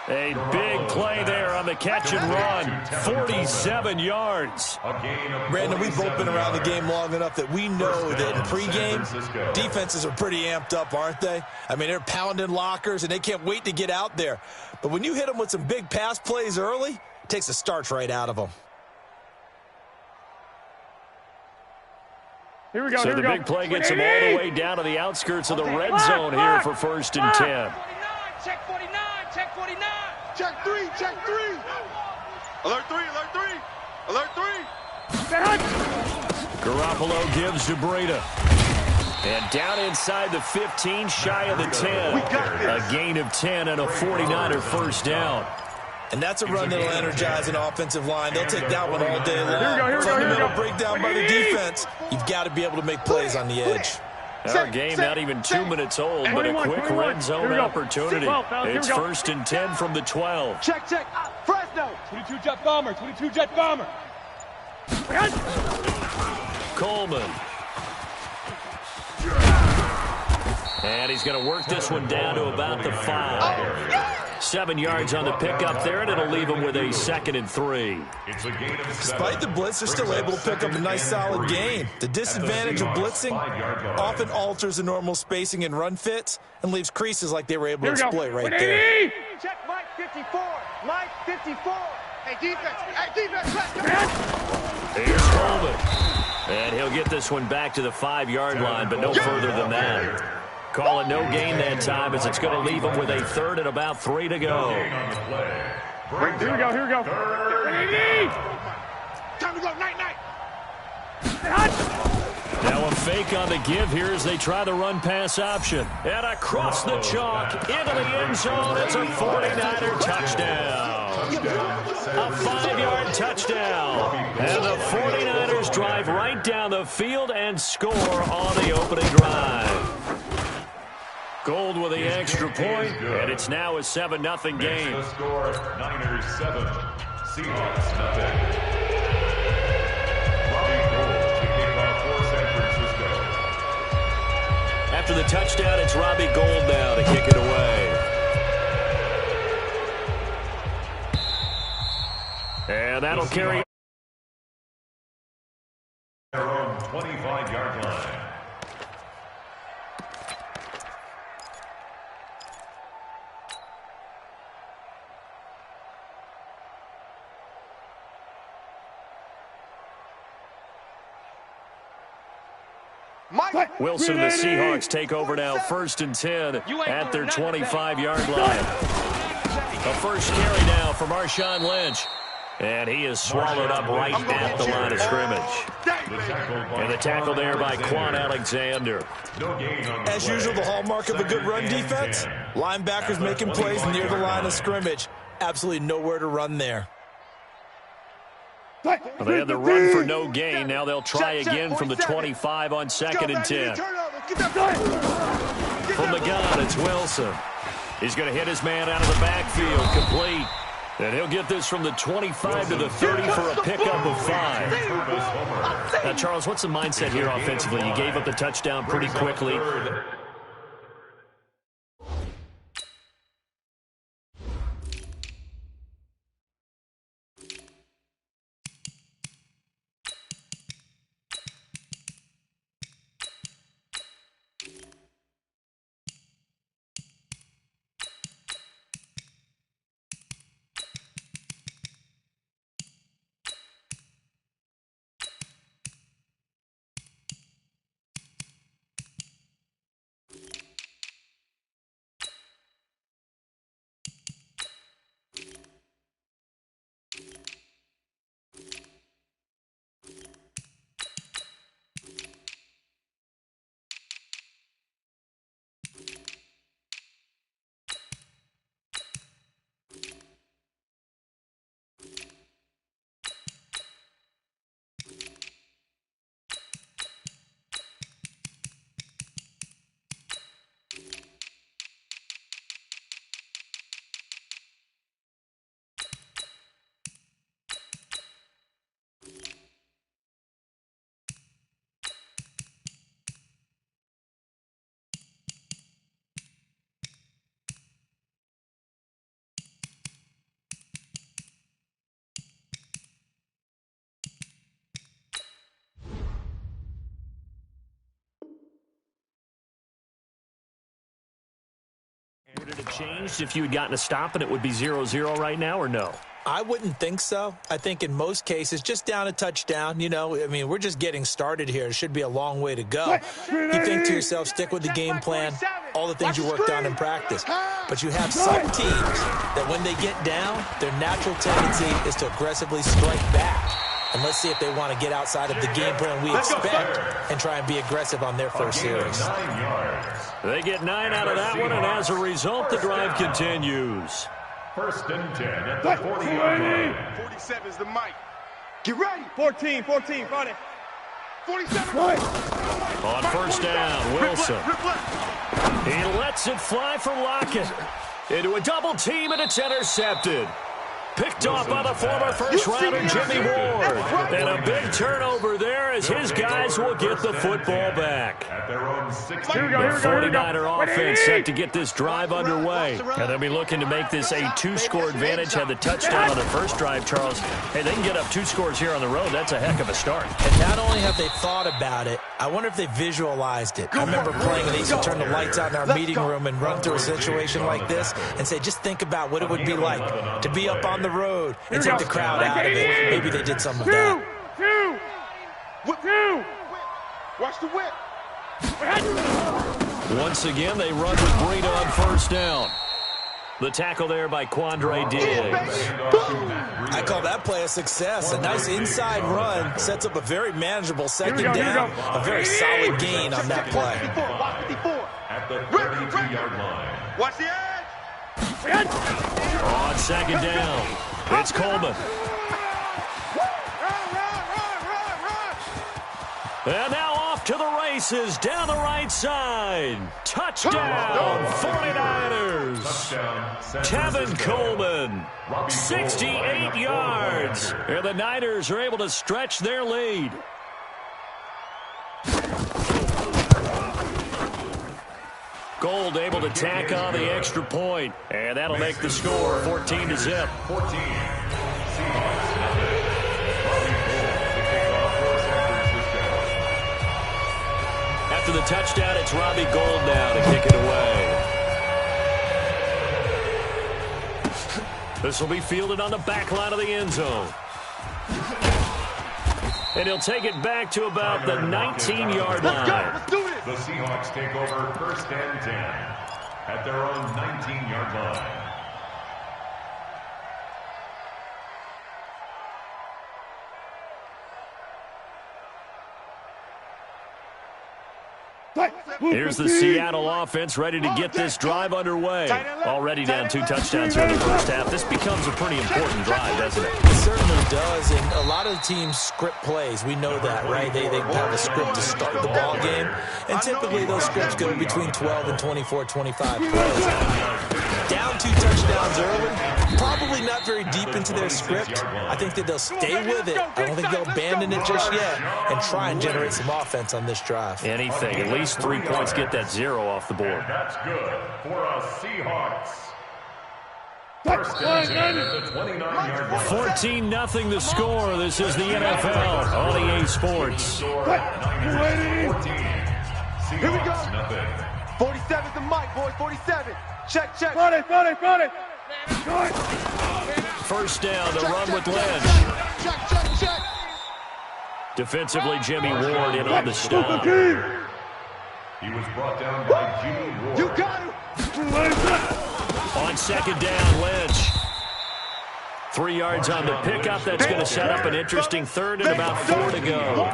A big play there on the catch and run. 47 yards. Brandon, we've both been around the game long enough that we know that in pregame, defenses are pretty amped up, aren't they? I mean, they're pounding lockers, and they can't wait to get out there. But when you hit them with some big pass plays early, it takes the starch right out of them. Here we go, so here we the go. big play gets them all the way down to the outskirts of the red zone here for 1st and 10. Check 49, check 49. Check 3, check 3. Alert 3, alert 3. Alert 3. Garoppolo gives to Breida. And down inside the 15, shy of the 10. A gain of 10 and a 49er first down. And that's a run that'll energize an offensive line. They'll take that one all day long. Here we go, here we go, here we go. Breakdown by the defense. You've got to be able to make plays on the edge. Our game not even 2 minutes old, but a quick red zone opportunity. It's 1st and 10 from the 12. Check, check. Fresno. 22 jet bomber, 22 jet bomber. Coleman. And he's going to work this one down to about the 5. 7 yards on the pickup there, and it'll leave him with a 2nd and 3. Despite the blitz, they're still able to pick up a nice, solid gain. The disadvantage of blitzing often alters the normal spacing and run fits and leaves creases like they were able to exploit right there. Check Mike 54. Mike 54. Hey, defense. Hey, defense. Let's go. Here's Coleman. And he'll get this one back to the 5-yard line, but no further than that. Call it no gain that time as it's going to leave him with a 3rd and about 3 to go. Here we go, here we go. Time to go, night, night. Now a fake on the give here as they try the run-pass option. And across the chalk, into the end zone, it's a 49er touchdown. A 5-yard touchdown. And the 49ers drive right down the field and score on the opening drive. Gold with the extra point, and it's now a 7-0 game. The score, Niners 7, Seahawks nothing. Robbie Gould to kick off for San Francisco. After the touchdown, it's Robbie Gould now to kick it away. And that'll carry Their own 25-yard line. Wilson, the Seahawks take over now, 1st and 10 at their 25-yard line. A first carry now from Marshawn Lynch. And he is swallowed up right at the line of scrimmage. And the tackle there by Quan Alexander. As usual, the hallmark of a good run defense, linebackers making plays near the line of scrimmage. Absolutely nowhere to run there. Well, they had the run for no gain. Now they'll try again from the 25 on 2nd and 10. From the gun, it's Wilson. He's going to hit his man out of the backfield, complete. And he'll get this from the 25 to the 30 for a pickup of 5. Now, Charles, what's the mindset here offensively? You gave up the touchdown pretty quickly. Would it have changed if you had gotten a stop and it would be 0-0 right now, or no? I wouldn't think so. I think in most cases, just down a touchdown, you know, I mean, we're just getting started here. It should be a long way to go. You think to yourself, stick with the game plan, all the things you worked on in practice. But you have some teams that when they get down, their natural tendency is to aggressively strike back. And let's see if they want to get outside of the game plan we expect and try and be aggressive on their first series. They get 9 out of that one, and as a result, the drive continues. 1st and 10 at the 40-yard line. 47 is the mic. Get ready. 14, 40. 47. On 1st down, Wilson. He lets it fly for Lockett. Into a double team, and it's intercepted. Picked off by the former first-rounder Jimmy Ward. And a big turnover there as his guys will get the football back. At their own 60. The 49er offense set to get this drive underway. And they'll be looking to make this a 2-score advantage. Had the touchdown on their first drive, Charles. Hey, they can get up 2 scores here on the road. That's a heck of a start. And not only have they thought about it, I wonder if they visualized it. I remember playing and they used to turn the lights out in our meeting room and run through a situation like this and say, just think about what it would be like to be up on the road and take the crowd out of it. Maybe they did some of that. Watch the whip. Once again, they run with Breida on 1st down. The tackle there by Quandre Diggs. I call that play a success. A nice inside run sets up a very manageable 2nd down. A very solid gain on that play. At the 32-yard line. Watch the edge. On 2nd down, it's Coleman. And now off to the races down the right side. Touchdown, 49ers. Tevin Coleman, 68 yards. And the Niners are able to stretch their lead. Gold able to tack on the extra point. And that'll make the score 14-0. 14. After the touchdown, it's Robbie Gould now to kick it away. This will be fielded on the back line of the end zone. And he'll take it back to about the 19-yard line. Let's do this. The Seahawks take over 1st and 10 at their own 19-yard line. Here's the Seattle offense ready to get this drive underway. Already down 2 touchdowns here in the first half. This becomes a pretty important drive, doesn't it? It certainly does, and a lot of teams script plays. We know that, right? They have a script to start the ball game, and typically those scripts go between 12 and 24, 25 plays. Down 2 touchdowns early, probably not very deep into their script. I think that they'll stay with it. I don't think they'll abandon it just yet and try and generate some offense on this drive. Anything, at least 3 points, get that 0 off the board. And that's good for us Seahawks. First and 10 at the 29-yard line. 14-0 the score. This is the NFL on EA Sports. Here we go. 47's the mic, boys. 47. Check. Front it. First down, the run with Lynch. Check. Defensively, Jimmy Ward in on the stop. He was brought down by Jimmy Ward. You got him. On second down, Lynch. 3 yards on the pickup. That's going to set up an interesting third and about 4 to go.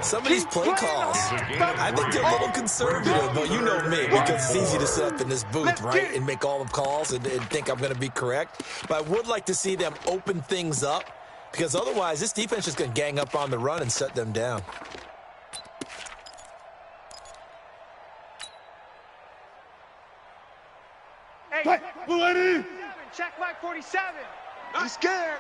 Some of these play calls, I think they're a little conservative, but you know me, because it's easy to sit up in this booth, right, and make all the calls and think I'm going to be correct. But I would like to see them open things up, because otherwise this defense is going to gang up on the run and shut them down. Hey, Check Mike 47. I'm scared.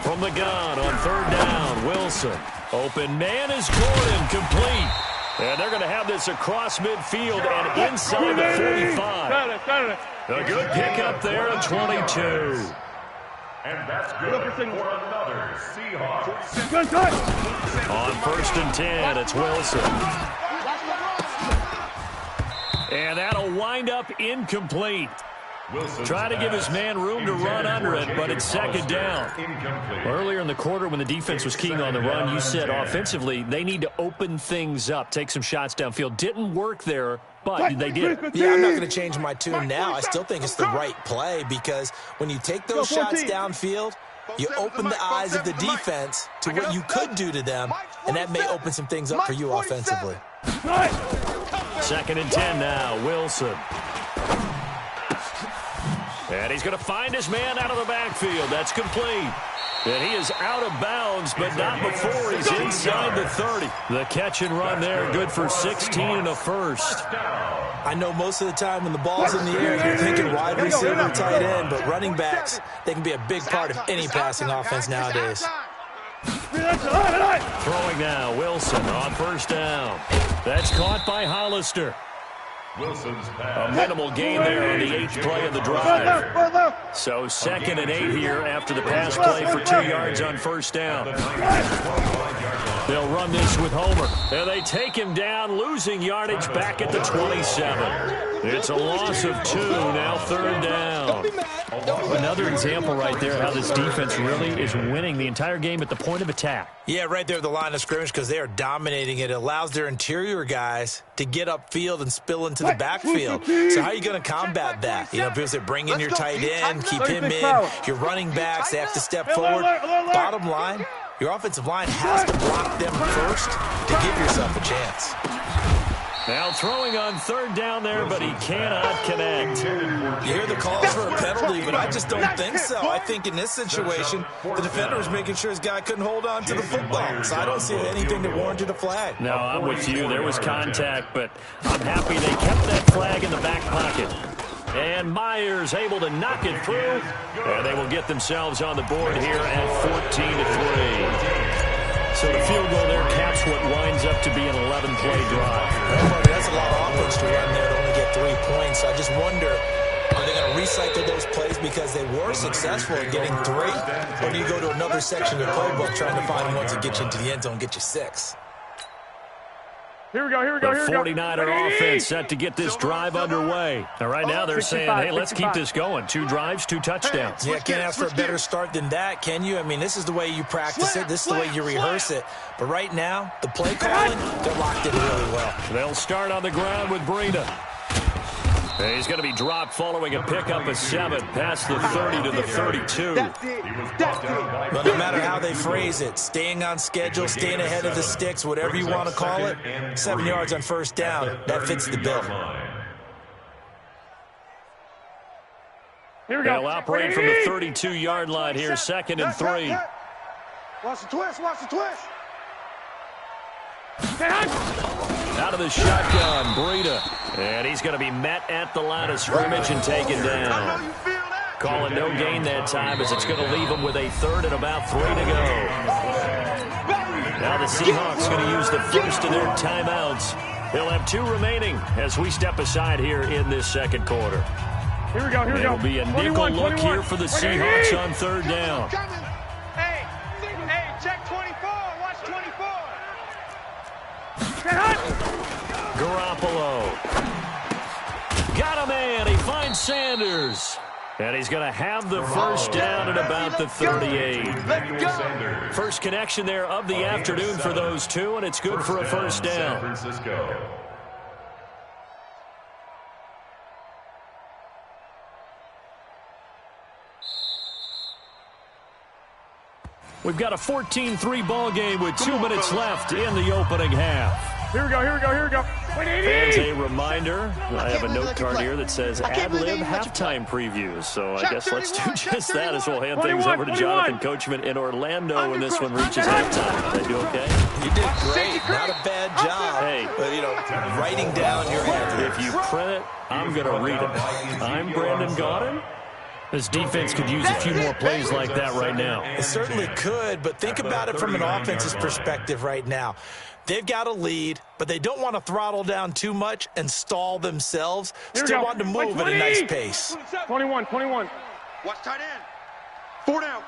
From the gun on third down, Wilson. Open man is Gordon, complete. And they're going to have this across midfield and inside the 45. A good pickup there at 22. And that's good for another Seahawks. On first and 10, it's Wilson. And that'll wind up incomplete. Try to give his man room to run under it, but it's second down. Earlier in the quarter when the defense was keying on the run, you said offensively they need to open things up, take some shots downfield. Didn't work there, but they did. Yeah, I'm not going to change my tune now. I still think it's the right play because when you take those shots downfield, you open the eyes of the defense to what you could do to them, and that may open some things up for you offensively. Second and 10 now, Wilson. And he's going to find his man out of the backfield. That's complete. And he is out of bounds, but not before he's inside the 30. The catch and run there, good for 16 and a first. I know most of the time when the ball's in the air, you're thinking wide receiver, tight end, but running backs, they can be a big part of any passing offense nowadays. Throwing now, Wilson on first down. That's caught by Hollister. Wilson's A minimal gain there on the 8th play of the drive. So second and 8 here after the pass play for 2 yards on first down. They'll run this with Homer. And they take him down, losing yardage back at the 27. It's a loss of 2, now third down. Another example right there how this defense really is winning the entire game at the point of attack. Yeah, right there at the line of scrimmage because they are dominating it. It allows their interior guys to get upfield and spill into the backfield. So how are you going to combat that? You know, because they bring in your tight end, keep him in. Your running backs, they have to step forward. Bottom line, your offensive line has to block them first to give yourself a chance. Now throwing on third down there, but he cannot connect. You hear the calls for a penalty, but I just don't think so. I think in this situation, the defender was making sure his guy couldn't hold on to the football. So I don't see anything that warranted a flag. No, I'm with you. There was contact, but I'm happy they kept that flag in the back pocket. And Myers able to knock it through. And they will get themselves on the board here at 14-3. So the field goal there caps what winds up to be an 11-play drive. Well, that's a lot of offense to run there to only get 3 points. I just wonder, are they going to recycle those plays because they were successful in getting 3? Or do you go to another section of the playbook trying to find ones that get you into the end zone and get you 6? Here we go. The 49er offense set to get this drive underway. Now, right now they're saying, hey, let's keep this going. 2 drives, 2 touchdowns. Yeah, can't ask for a better start than that, can you? I mean, this is the way you practice it. This is the way you rehearse it. But right now, the play calling, they're locked in really well. They'll start on the ground with Breida. He's going to be dropped following a pickup of 7 past the 30 to the 32. But no matter how they phrase it, staying on schedule, staying ahead of the sticks, whatever you want to call it, 7 yards on first down, that fits the bill. Here we go. They'll operate from the 32-yard line here, 2nd and 3. Watch the twist, watch the twist. Out of the shotgun, Breida. And he's going to be met at the line of scrimmage and taken down. Calling no gain that time as it's going to leave him with a 3rd and about 3 to go. Now the Seahawks going to use the first of their timeouts. They'll have 2 remaining as we step aside here in this 2nd quarter. Here we go, here we go. It'll be a nickel look here for the Seahawks on 3rd down. Hey, check 24. Watch 24. Garoppolo. Got a man. He finds Sanders. And he's going to have the first down at about the 38. First connection there of the afternoon for those 2, and it's good for a first down. We've got a 14-3 ball game with 2 minutes left in the opening half. Here we go, here we go, here we go. As a reminder, I have a note card here that says ad-lib halftime previews. So I guess let's do just that as we'll hand things over to Jonathan Coachman in Orlando when this one reaches halftime. Did I do okay? You did great. Not a bad job. Hey, but, writing down your answer. If you print it, I'm going to read it. I'm Brandon Gaudin. This defense could use a few more plays like that right now. It certainly could, but think about it from an offense's perspective right now. They've got a lead, but they don't want to throttle down too much and stall themselves. Still want to move at a nice pace. 21. Watch tight end. 4 down.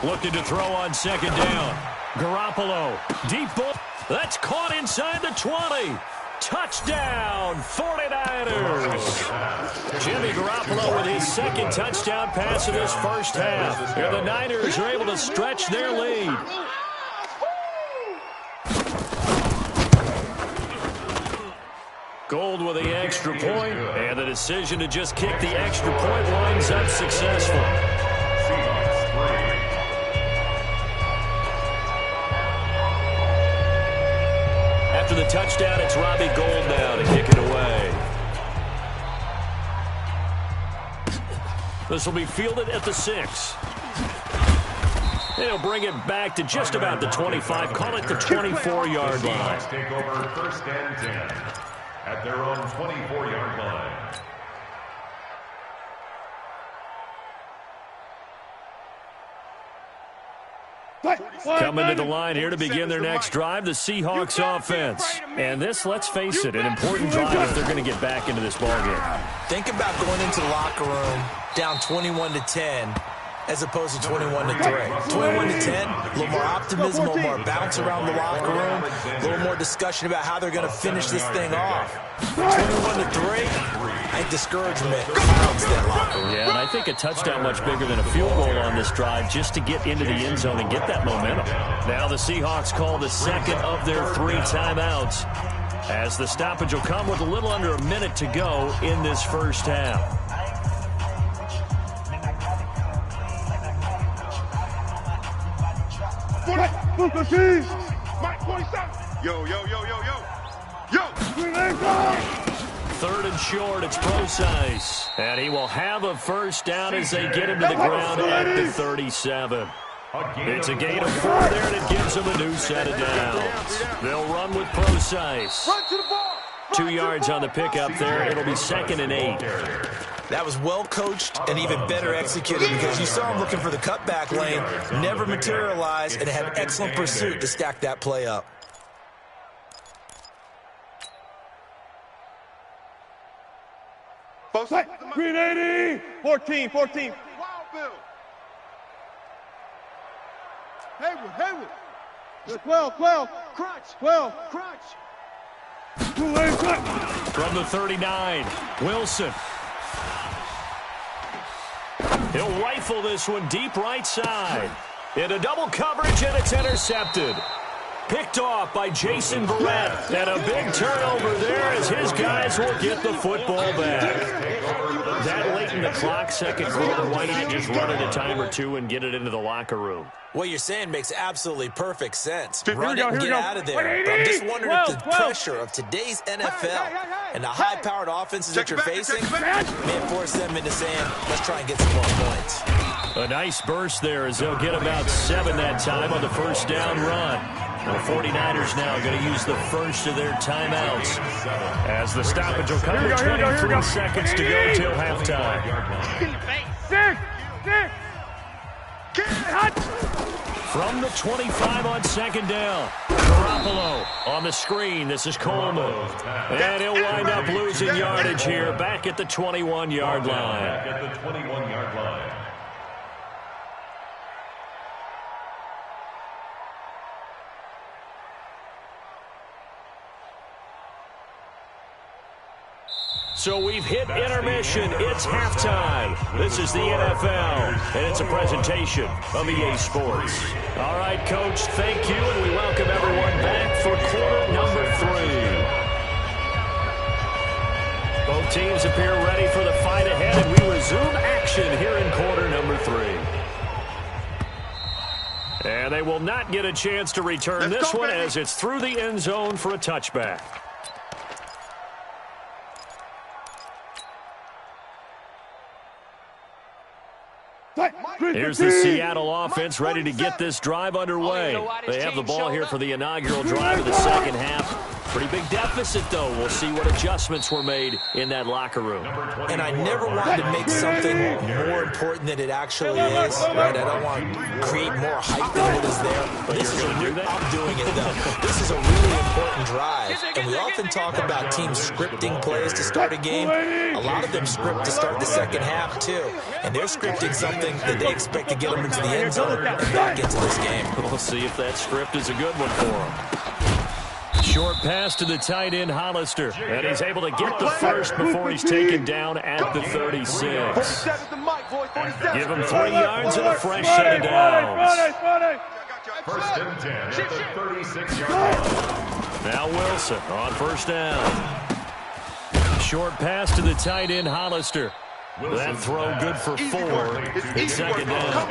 Looking to throw on 2nd down. Garoppolo, deep ball. That's caught inside the 20. Touchdown, 49ers. Jimmy Garoppolo with his 2nd touchdown pass of this first half. And the Niners are able to stretch their lead. Gold with the extra point, and the decision to just kick the extra point winds up successful. After the touchdown, it's Robbie Gould now to kick it away. This will be fielded at the 6. They'll bring it back to just about the 25. Call it the 24-yard line. Take over 1st and 10 at their own 24-yard line. Coming to the line here to begin their next drive, the Seahawks offense. And this, let's face it, an important drive if they're going to get back into this ballgame. Think about going into the locker room down 21-10 as opposed to 21-3. 21-10, a little more optimism, a little more bounce around the locker room, a little more discussion about how they're going to finish this thing off. 21-3, I think discouragement crowds that locker room. Yeah, and I think a touchdown much bigger than a field goal on this drive just to get into the end zone and get that momentum. Now the Seahawks call the 2nd of their 3 timeouts as the stoppage will come with a little under a minute to go in this first half. Yo. 3rd and short, it's Procise. And he will have a first down as they get him to the ground at the 37. It's a gain of 4 there, and it gives them a new set of downs. They'll run with Procise. 2 yards on the pickup there. It'll be 2nd and 8. That was well coached and even better executed because you saw him looking for the cutback lane, never materialized, and had excellent pursuit to stack that play up. Green 80. 14. Wild Bill. Hayward. 12. Crunch. 12. Crunch. From the 39, Wilson. He'll rifle this one deep right side. Into double coverage, and it's intercepted. Picked off by Jason Verrett. And a big turnover there as his guys will get the football back. That late in the clock, second quarter, why not just run it a time or two and get it into the locker room? What you're saying makes absolutely perfect sense. Run it and get out of there. But I'm just wondering if the pressure of today's NFL and the high-powered offenses that you're facing may force them into saying, let's try and get some more points. A nice burst there as they'll get about 7 that time on the first down run. The 49ers now going to use the first of their timeouts as the stoppage will come with 23 seconds to go till halftime. From the 25 on second down, Garoppolo on the screen. This is Coleman. And he'll wind up losing yardage here back at the 21-yard line. So we've hit intermission. It's halftime. This is the NFL, and it's a presentation of EA Sports. All right, Coach, thank you, and we welcome everyone back for quarter number 3. Both teams appear ready for the fight ahead, and we resume action here in quarter number 3. And they will not get a chance to return this one as it's through the end zone for a touchback. Here's the Seattle offense ready to get this drive underway. They have the ball here for the inaugural drive of the second half. Pretty big deficit, though. We'll see what adjustments were made in that locker room. And I never wanted to make something more important than it actually is. Right? I don't want to create more hype than what is there. But this is I'm doing it, though. This is a really important drive. And we often talk about teams scripting plays to start a game. A lot of them script to start the second half, too. And they're scripting something that they expect to get them into the end zone and back into this game. We'll see if that script is a good one for them. Short pass to the tight end, Hollister. And he's able to get the first before he's taken down at the 36. Give him 3 yards and a fresh set of downs. First and 10 at the 36-yard line. Now Wilson on first down. Short pass to the tight end, Hollister. That throw good for 4. It's second down.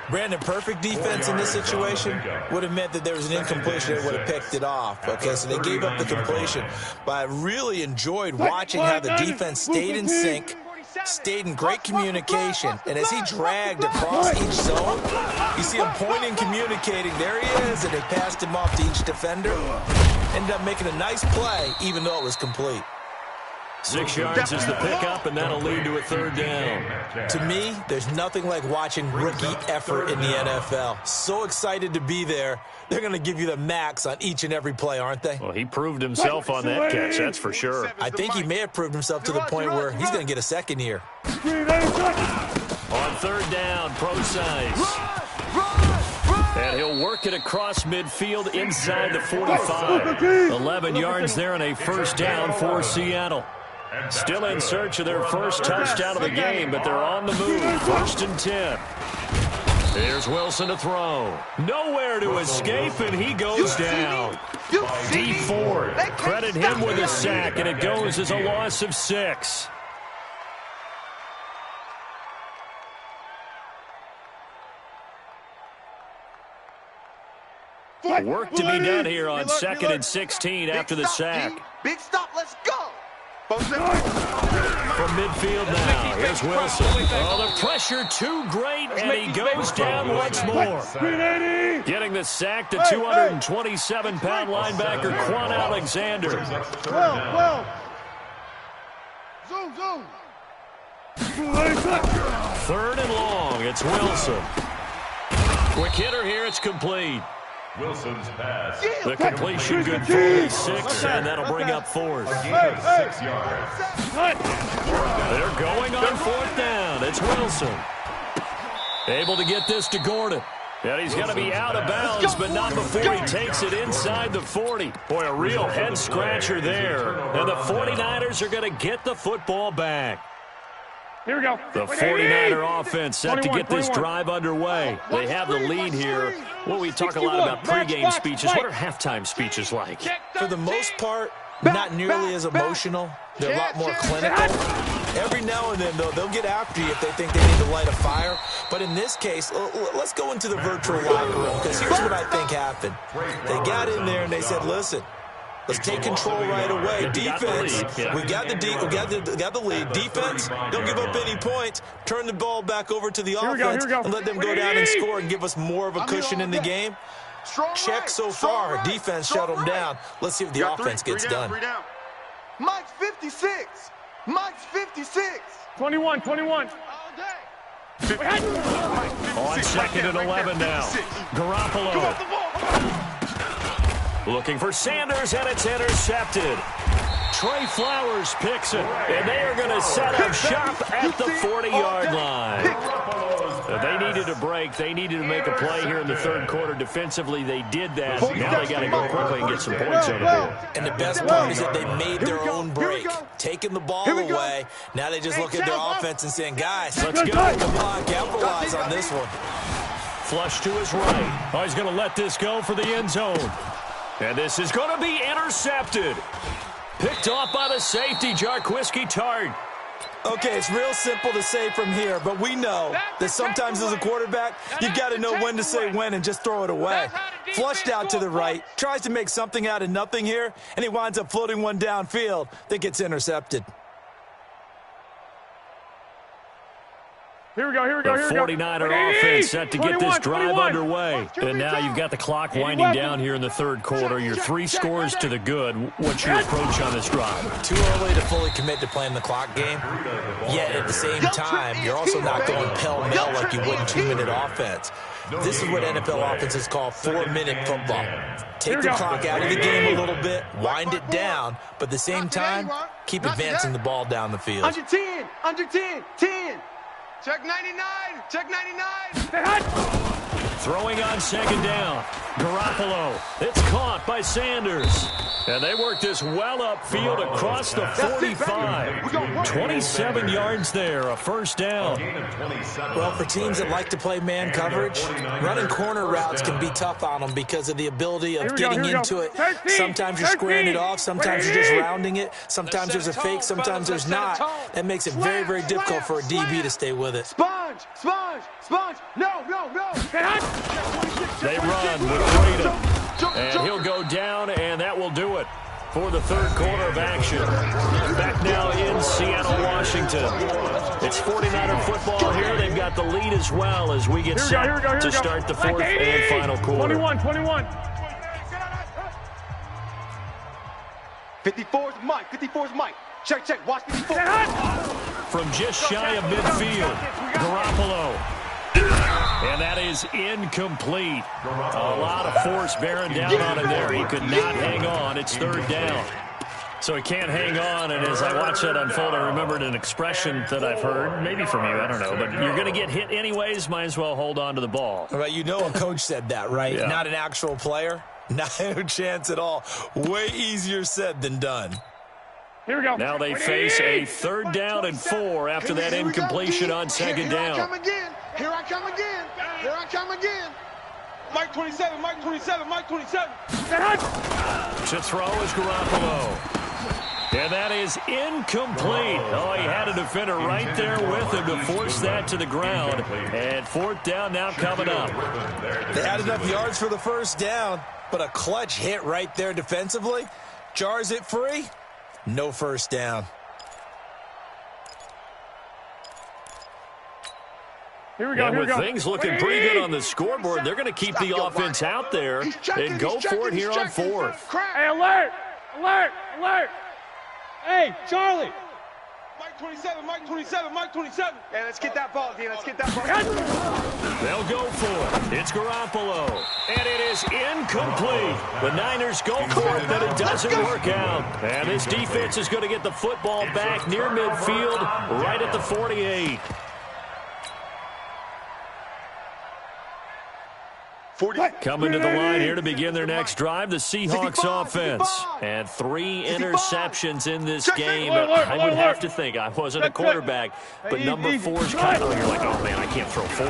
Brandon, perfect defense in this situation would have meant that there was an incompletion that would have picked it off. Okay, so they gave up the completion. But I really enjoyed watching how the defense stayed in sync, stayed in great communication. And as he dragged across each zone, you see him pointing, communicating. There he is, and they passed him off to each defender. Ended up making a nice play, even though it was complete. 6 yards is the pickup, and that'll lead to a third down. To me, there's nothing like watching rookie effort in the NFL. So excited to be there. They're going to give you the max on each and every play, aren't they? Well, he proved himself on that catch, that's for sure. I think he may have proved himself to the point where he's going to get a second here. On third down, Procise. And he'll work it across midfield inside the 45. 11 yards there and a first down for Seattle. Still in search of their first touchdown of the game, but they're on the move. First and 10. Here's Wilson to throw. Nowhere to escape, and he goes down. D Ford, credit him with a sack, and it goes as a loss of 6. Work to be done here on 2nd and 16 after the sack. Big stop, let's go. From midfield now, here's Wilson. Oh, the pressure too great, and he goes down once more. Getting the sack to 227-pound linebacker Quan Alexander. Zoom. 3rd and long, it's Wilson. Quick hitter here, it's complete. Wilson's pass. The completion good for 6, and that'll bring up 4th. 6 yards. They're going on 4th down. It's Wilson. Able to get this to Gordon. And he's going to be out of bounds, but not before he takes it inside the 40. Boy, a real head-scratcher there. And the 49ers are going to get the football back. Here we go. The 49er offense set to get this drive underway. They have the lead here. Well, we talk a lot about pregame speeches. What are halftime speeches like? For the most part, not nearly as emotional. They're a lot more clinical. Every now and then, though, they'll get after you if they think they need to light a fire. But in this case, let's go into the virtual locker room, because here's what I think happened. They got in there and they said, listen, let's take control right away. Defense, we got the lead. Defense, don't give up any points. Turn the ball back over to the offense and let them go down and score and give us more of a cushion in the game. Check so far. Defense shut them down. Let's see if the offense gets done. Mike's 56. Mike's 56. 21. All day. On second and 11 now. Garoppolo. Looking for Sanders, and it's intercepted. Trey Flowers picks it, and they are going to set up shop at the 40-yard line. They needed a break. They needed to make a play here in the third quarter. Defensively, they did that. Now they got to go quickly and get some points on the board. And the best part is that they made their own break, taking the ball away. Now they just look at their offense and saying, guys, let's go. Come on, capitalize on this one. Flush to his right. Oh, he's going to let this go for the end zone. And this is going to be intercepted. Picked off by the safety, Jarquiski Tart. Okay, it's real simple to say from here, but we know that sometimes as a quarterback, you've got to know when to say when and just throw it away. Flushed out to the right, tries to make something out of nothing here, and he winds up floating one downfield that gets intercepted. Here we go. The 49er offense set to get this drive underway. And now you've got the clock winding down here in the third quarter. You're 3 scores to the good. What's your approach on this drive? Too early to fully commit to playing the clock game. Yet at the same time, you're also not going pell-mell like you would in 2-minute offense. This is what NFL offenses call 4-minute football. Take the clock out of the game a little bit, wind it down, but at the same time, keep advancing the ball down the field. Under 10, 10. Check 99. Check 99. Throwing on second down. Garoppolo. It's caught by Sanders. And they work this well upfield across the 45. 27 yards there, a first down. Well, for teams that like to play man coverage, running corner routes can be tough on them because of the ability of getting into it. Sometimes you're squaring it off. Sometimes you're just rounding it. Sometimes there's a fake. Sometimes there's not. That makes it very, very difficult for a DB to stay with it. Sponge. No. They run with freedom. And he'll go down, and that will do it for the third quarter of action. Back now in Seattle, Washington. It's 49er football here. They've got the lead as well as we get set to start the fourth and final quarter. 21. 54's Mike. Check. Watch 54. From just shy of midfield, Garoppolo. And that is incomplete. A lot of force bearing down on him there. He could not hang on. It's third down. So he can't hang on, and as I watch that unfold, I remembered an expression that I've heard, maybe from you, I don't know, but you're going to get hit anyways, might as well hold on to the ball. Right, you know a coach said that, right? Yeah. Not an actual player? No chance at all. Way easier said than done. Here we go. Now they face a third down and 4 after that incompletion on second down. Here I come again. Mike 27. To throw is Garoppolo. And that is incomplete. Oh, he had a defender right there with him to force that to the ground. And fourth down now coming up. They had enough yards for the first down, but a clutch hit right there defensively. Jars it free. No first down. Here we go. And with things looking pretty good on the scoreboard, they're going to keep the offense out there and go for it here on fourth. Hey, alert! Hey, Charlie! Mike 27. Hey, let's get that ball, D. They'll go for it. It's Garoppolo. And it is incomplete. The Niners go for it, but it doesn't work out. And this defense is going to get the football back near midfield, right at the 48. Coming to the line here to begin their next drive, the Seahawks offense. And 3 interceptions in this game. I would have to think, I wasn't a quarterback, but number 4 is kind of, you're like, oh, man, I can't throw 4.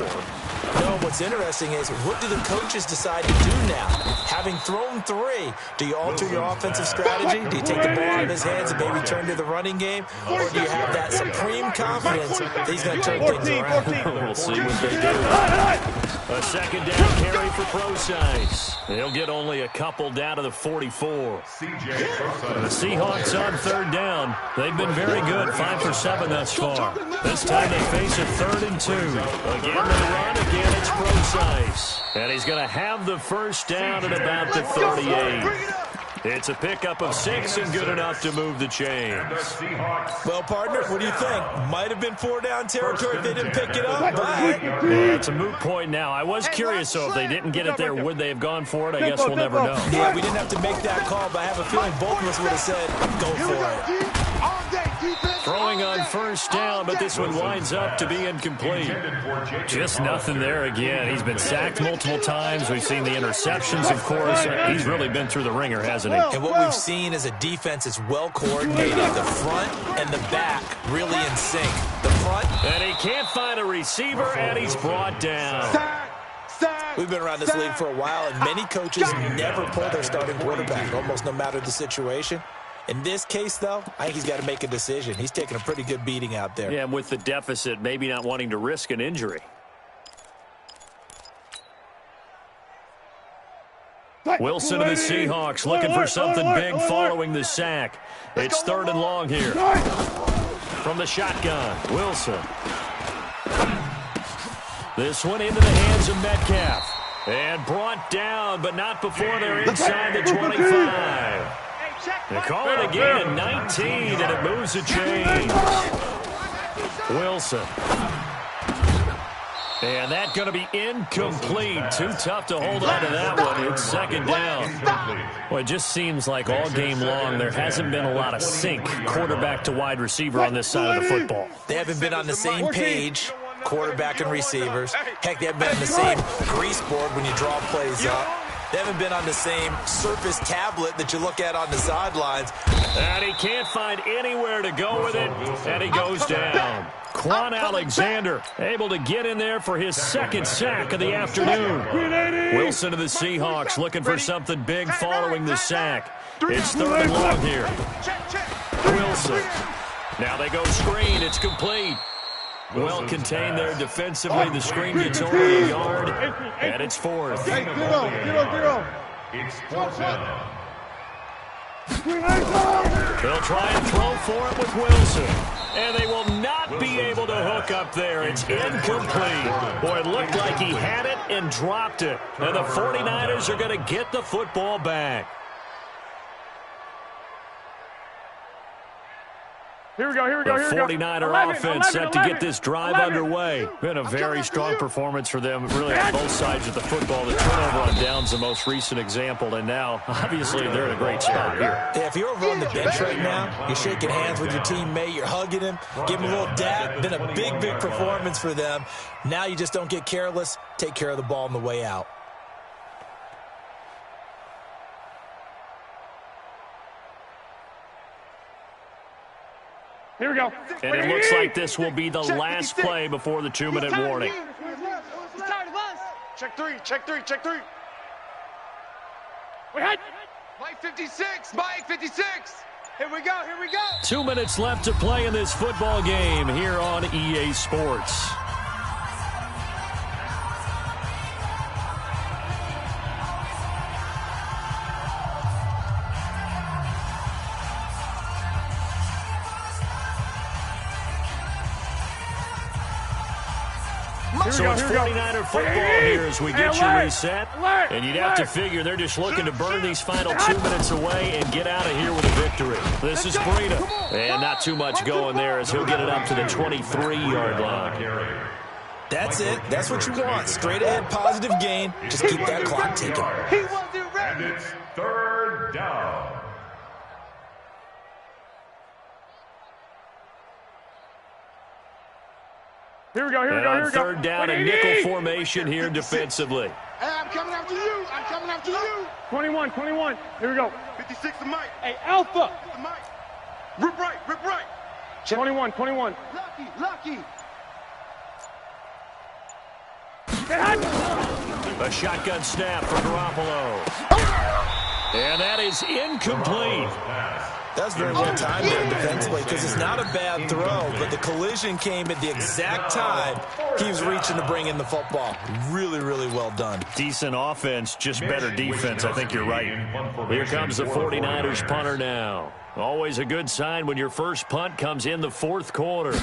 No, what's interesting is, what do the coaches decide to do now? Having thrown 3, do you alter your offensive strategy? Do you take the ball out of his hands and maybe turn to the running game? Or do you have that supreme confidence that he's going to turn things around? We'll see what they do. A second down carry for Procise. He'll get only a couple down to the 44. The Seahawks on 3rd down. They've been very good, 5 for 7 thus far. This time they face a 3rd and 2. Again, they run. Again, it's Procise. And he's going to have the first down at about the 38. It's a pickup of 6 and good enough to move the chains. Well, partner, what do you think? Might have been 4-down territory if they didn't pick it up, but... Yeah, it's a moot point now. I was curious, so if they didn't get it there, would they have gone for it? I guess we'll never know. Yeah, we didn't have to make that call, but I have a feeling both of us would have said, go for it. Throwing on 1st down, but this one winds up to be incomplete. Just nothing there again. He's been sacked multiple times. We've seen the interceptions, of course. He's really been through the ringer, hasn't he? And what we've seen is a defense that's well coordinated. The front and the back really in sync. The front. And he can't find a receiver, and he's brought down. We've been around this league for a while, and many coaches never pull their starting quarterback, almost no matter the situation. In this case, though, I think he's got to make a decision. He's taking a pretty good beating out there. Yeah, and with the deficit, maybe not wanting to risk an injury. Wilson and the Seahawks looking for something big following the sack. It's 3rd and long here. From the shotgun, Wilson. This one into the hands of Metcalf. And brought down, but not before they're inside the 25. They call it a gain of 19, and it moves the chains. Wilson. And that's going to be incomplete. Too tough to hold on to that one. It's 2nd down. Well, it just seems like all game long there hasn't been a lot of sync quarterback to wide receiver on this side of the football. They haven't been on the same page, quarterback and receivers. Heck, they haven't been on the same grease board when you draw plays up. They haven't been on the same Surface tablet that you look at on the sidelines. And he can't find anywhere to go with it, and he goes down. Quan Alexander able to get in there for his 2nd sack of the afternoon. Wilson of the Seahawks looking for something big following the sack. It's 3rd and long here. Wilson. Now they go screen. It's complete. Well contained there defensively. The screen gets over the yard, and it's 4th. Get on. It's 4th down. They'll try and throw for it with Wilson. And they will not be able to hook up there. It's incomplete. Boy, it looked like he had it and dropped it. And the 49ers are going to get the football back. Here we go. The 49er offense set to get this drive underway. Been a very strong performance for them, really on both sides of the football. The turnover on downs the most recent example, and now, obviously, they're in a great spot here. Yeah, if you're over on the bench right now, you're shaking hands with your teammate, you're hugging him, giving him a little dap. Been a big, big performance for them. Now you just don't get careless. Take care of the ball on the way out. Here we go. And it looks like this will be the last play before the 2-minute warning. Check three. We had Mike 56. Here we go. 2 minutes left to play in this football game here on EA Sports. So it's 49er football here as we get you reset. And you'd have to figure they're just looking to burn these final 2 minutes away and get out of here with a victory. This is Breida. And not too much going there as he'll get it up to the 23-yard line. That's it. That's what you want. Straight ahead, positive gain. Just keep that clock ticking. And it's 3rd down. Here we go. And on 3rd down, a nickel formation here defensively. Hey, I'm coming after you. I'm coming after you. 21, 21. Here we go. 56 to Mike. Hey, Alpha. To Mike. Rip right, rip right. 21, 21. Lucky. A shotgun snap for Garoppolo. And that is incomplete. That's very well timed there defensively because it's not a bad throw, but the collision came at the exact time he was reaching to bring in the football. Really, really well done. Decent offense, just better defense. I think you're right. Here comes the 49ers punter now. Always a good sign when your first punt comes in the fourth quarter.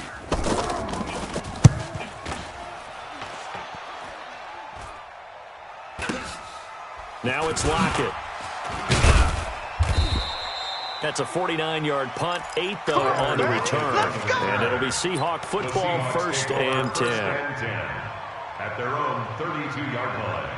Now it's Lockett. That's a 49-yard punt, 8 though on the return. And it'll be Seahawk football, 1st and 10. At their own 32-yard line.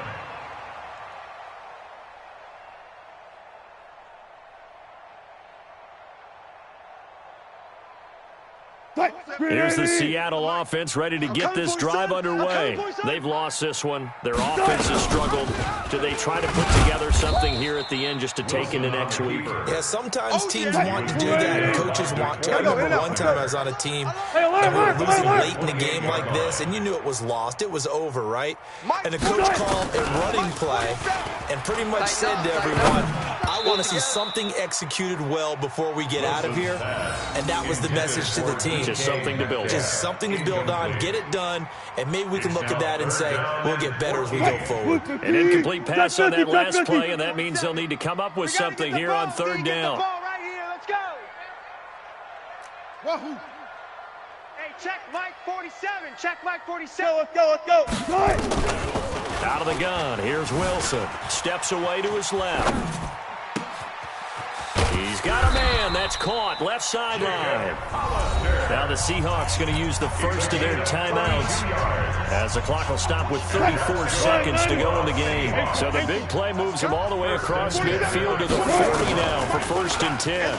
Here's the Seattle offense ready to get this drive underway. They've lost this one. Their offense has struggled. Do they try to put together something here at the end just to take into next week? Yeah, sometimes teams want to do that and coaches want to. I remember one time I was on a team and we were losing late in the game like this, and you knew it was lost. It was over, right? And the coach called a running play and pretty much said to everyone, I want to see something executed well before we get out of here. And that was the message to the team. Just something to build on. Just something to build on, get it done, and maybe we can look at that and say, we'll get better as we go forward. An incomplete pass on that last play, and that means they'll need to come up with something here on 3rd down. Right here. Let's go. Wahoo. Hey, check Mike 47. Check Mike 47. Let's go. Out of the gun, here's Wilson. Steps away to his left. He's got a man. That's caught. Left sideline. Now the Seahawks going to use the first of their timeouts as the clock will stop with 34 seconds to go in the game. So the big play moves him all the way across midfield to the 40 now for 1st and 10.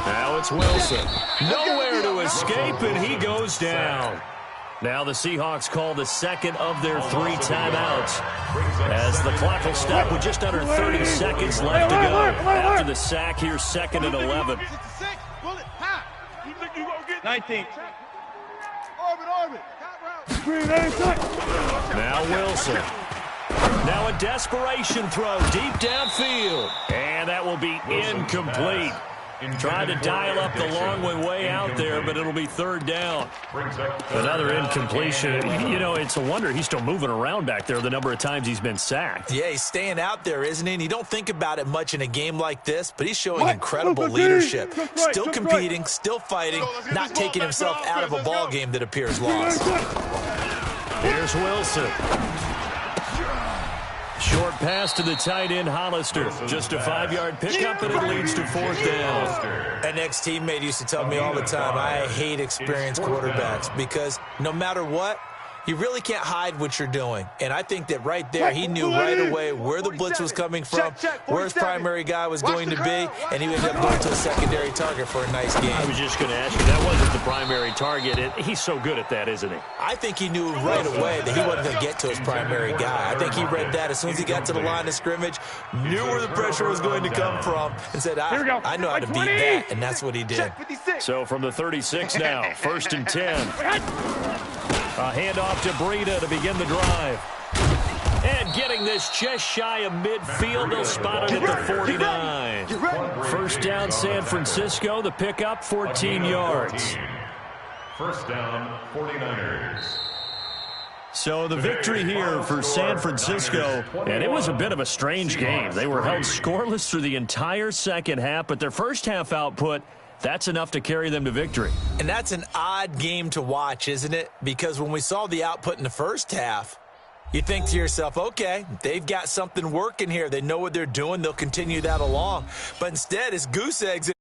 Now it's Wilson. Nowhere to escape, and he goes down. Now the Seahawks call the second of their 3 timeouts as the clock will stop with just under 30 seconds left to go. After the sack, here's 2nd and 11. 19. Orbit. Now Wilson. Now a desperation throw deep downfield. And that will be incomplete. Trying to dial up the long way out there, but it'll be 3rd down. Another incompletion. You know, it's a wonder he's still moving around back there the number of times he's been sacked. Yeah, he's staying out there, isn't he? And you don't think about it much in a game like this, but he's showing incredible leadership. Still competing, still fighting, not taking himself out of a ball game that appears lost. Here's Wilson. Short pass to the tight end, Hollister. Just a 5-yard pickup, and it leads to 4th down. An ex-teammate used to tell me all the time, I hate experienced quarterbacks because no matter what, you really can't hide what you're doing. And I think that right there, he knew right away where the blitz was coming from, where his primary guy was going to be, and he ended up going to a secondary target for a nice game. I was just going to ask you, that wasn't the primary target. He's so good at that, isn't he? I think he knew right away that he wasn't going to get to his primary guy. I think he read that as soon as he got to the line of scrimmage, knew where the pressure was going to come from, and said, I know how to beat that, and that's what he did. So from the 36 now, 1st and 10. A handoff to Breida to begin the drive. And getting this just shy of midfield, they'll spot it at the 49. 1st down, San Francisco. The pickup, 14 yards. 1st down, 49ers. So the victory here for San Francisco, and it was a bit of a strange game. They were held scoreless through the entire second half, but their first half output, that's enough to carry them to victory. And that's an odd game to watch, isn't it? Because when we saw the output in the first half, you think to yourself, okay, they've got something working here. They know what they're doing. They'll continue that along. But instead, it's goose eggs.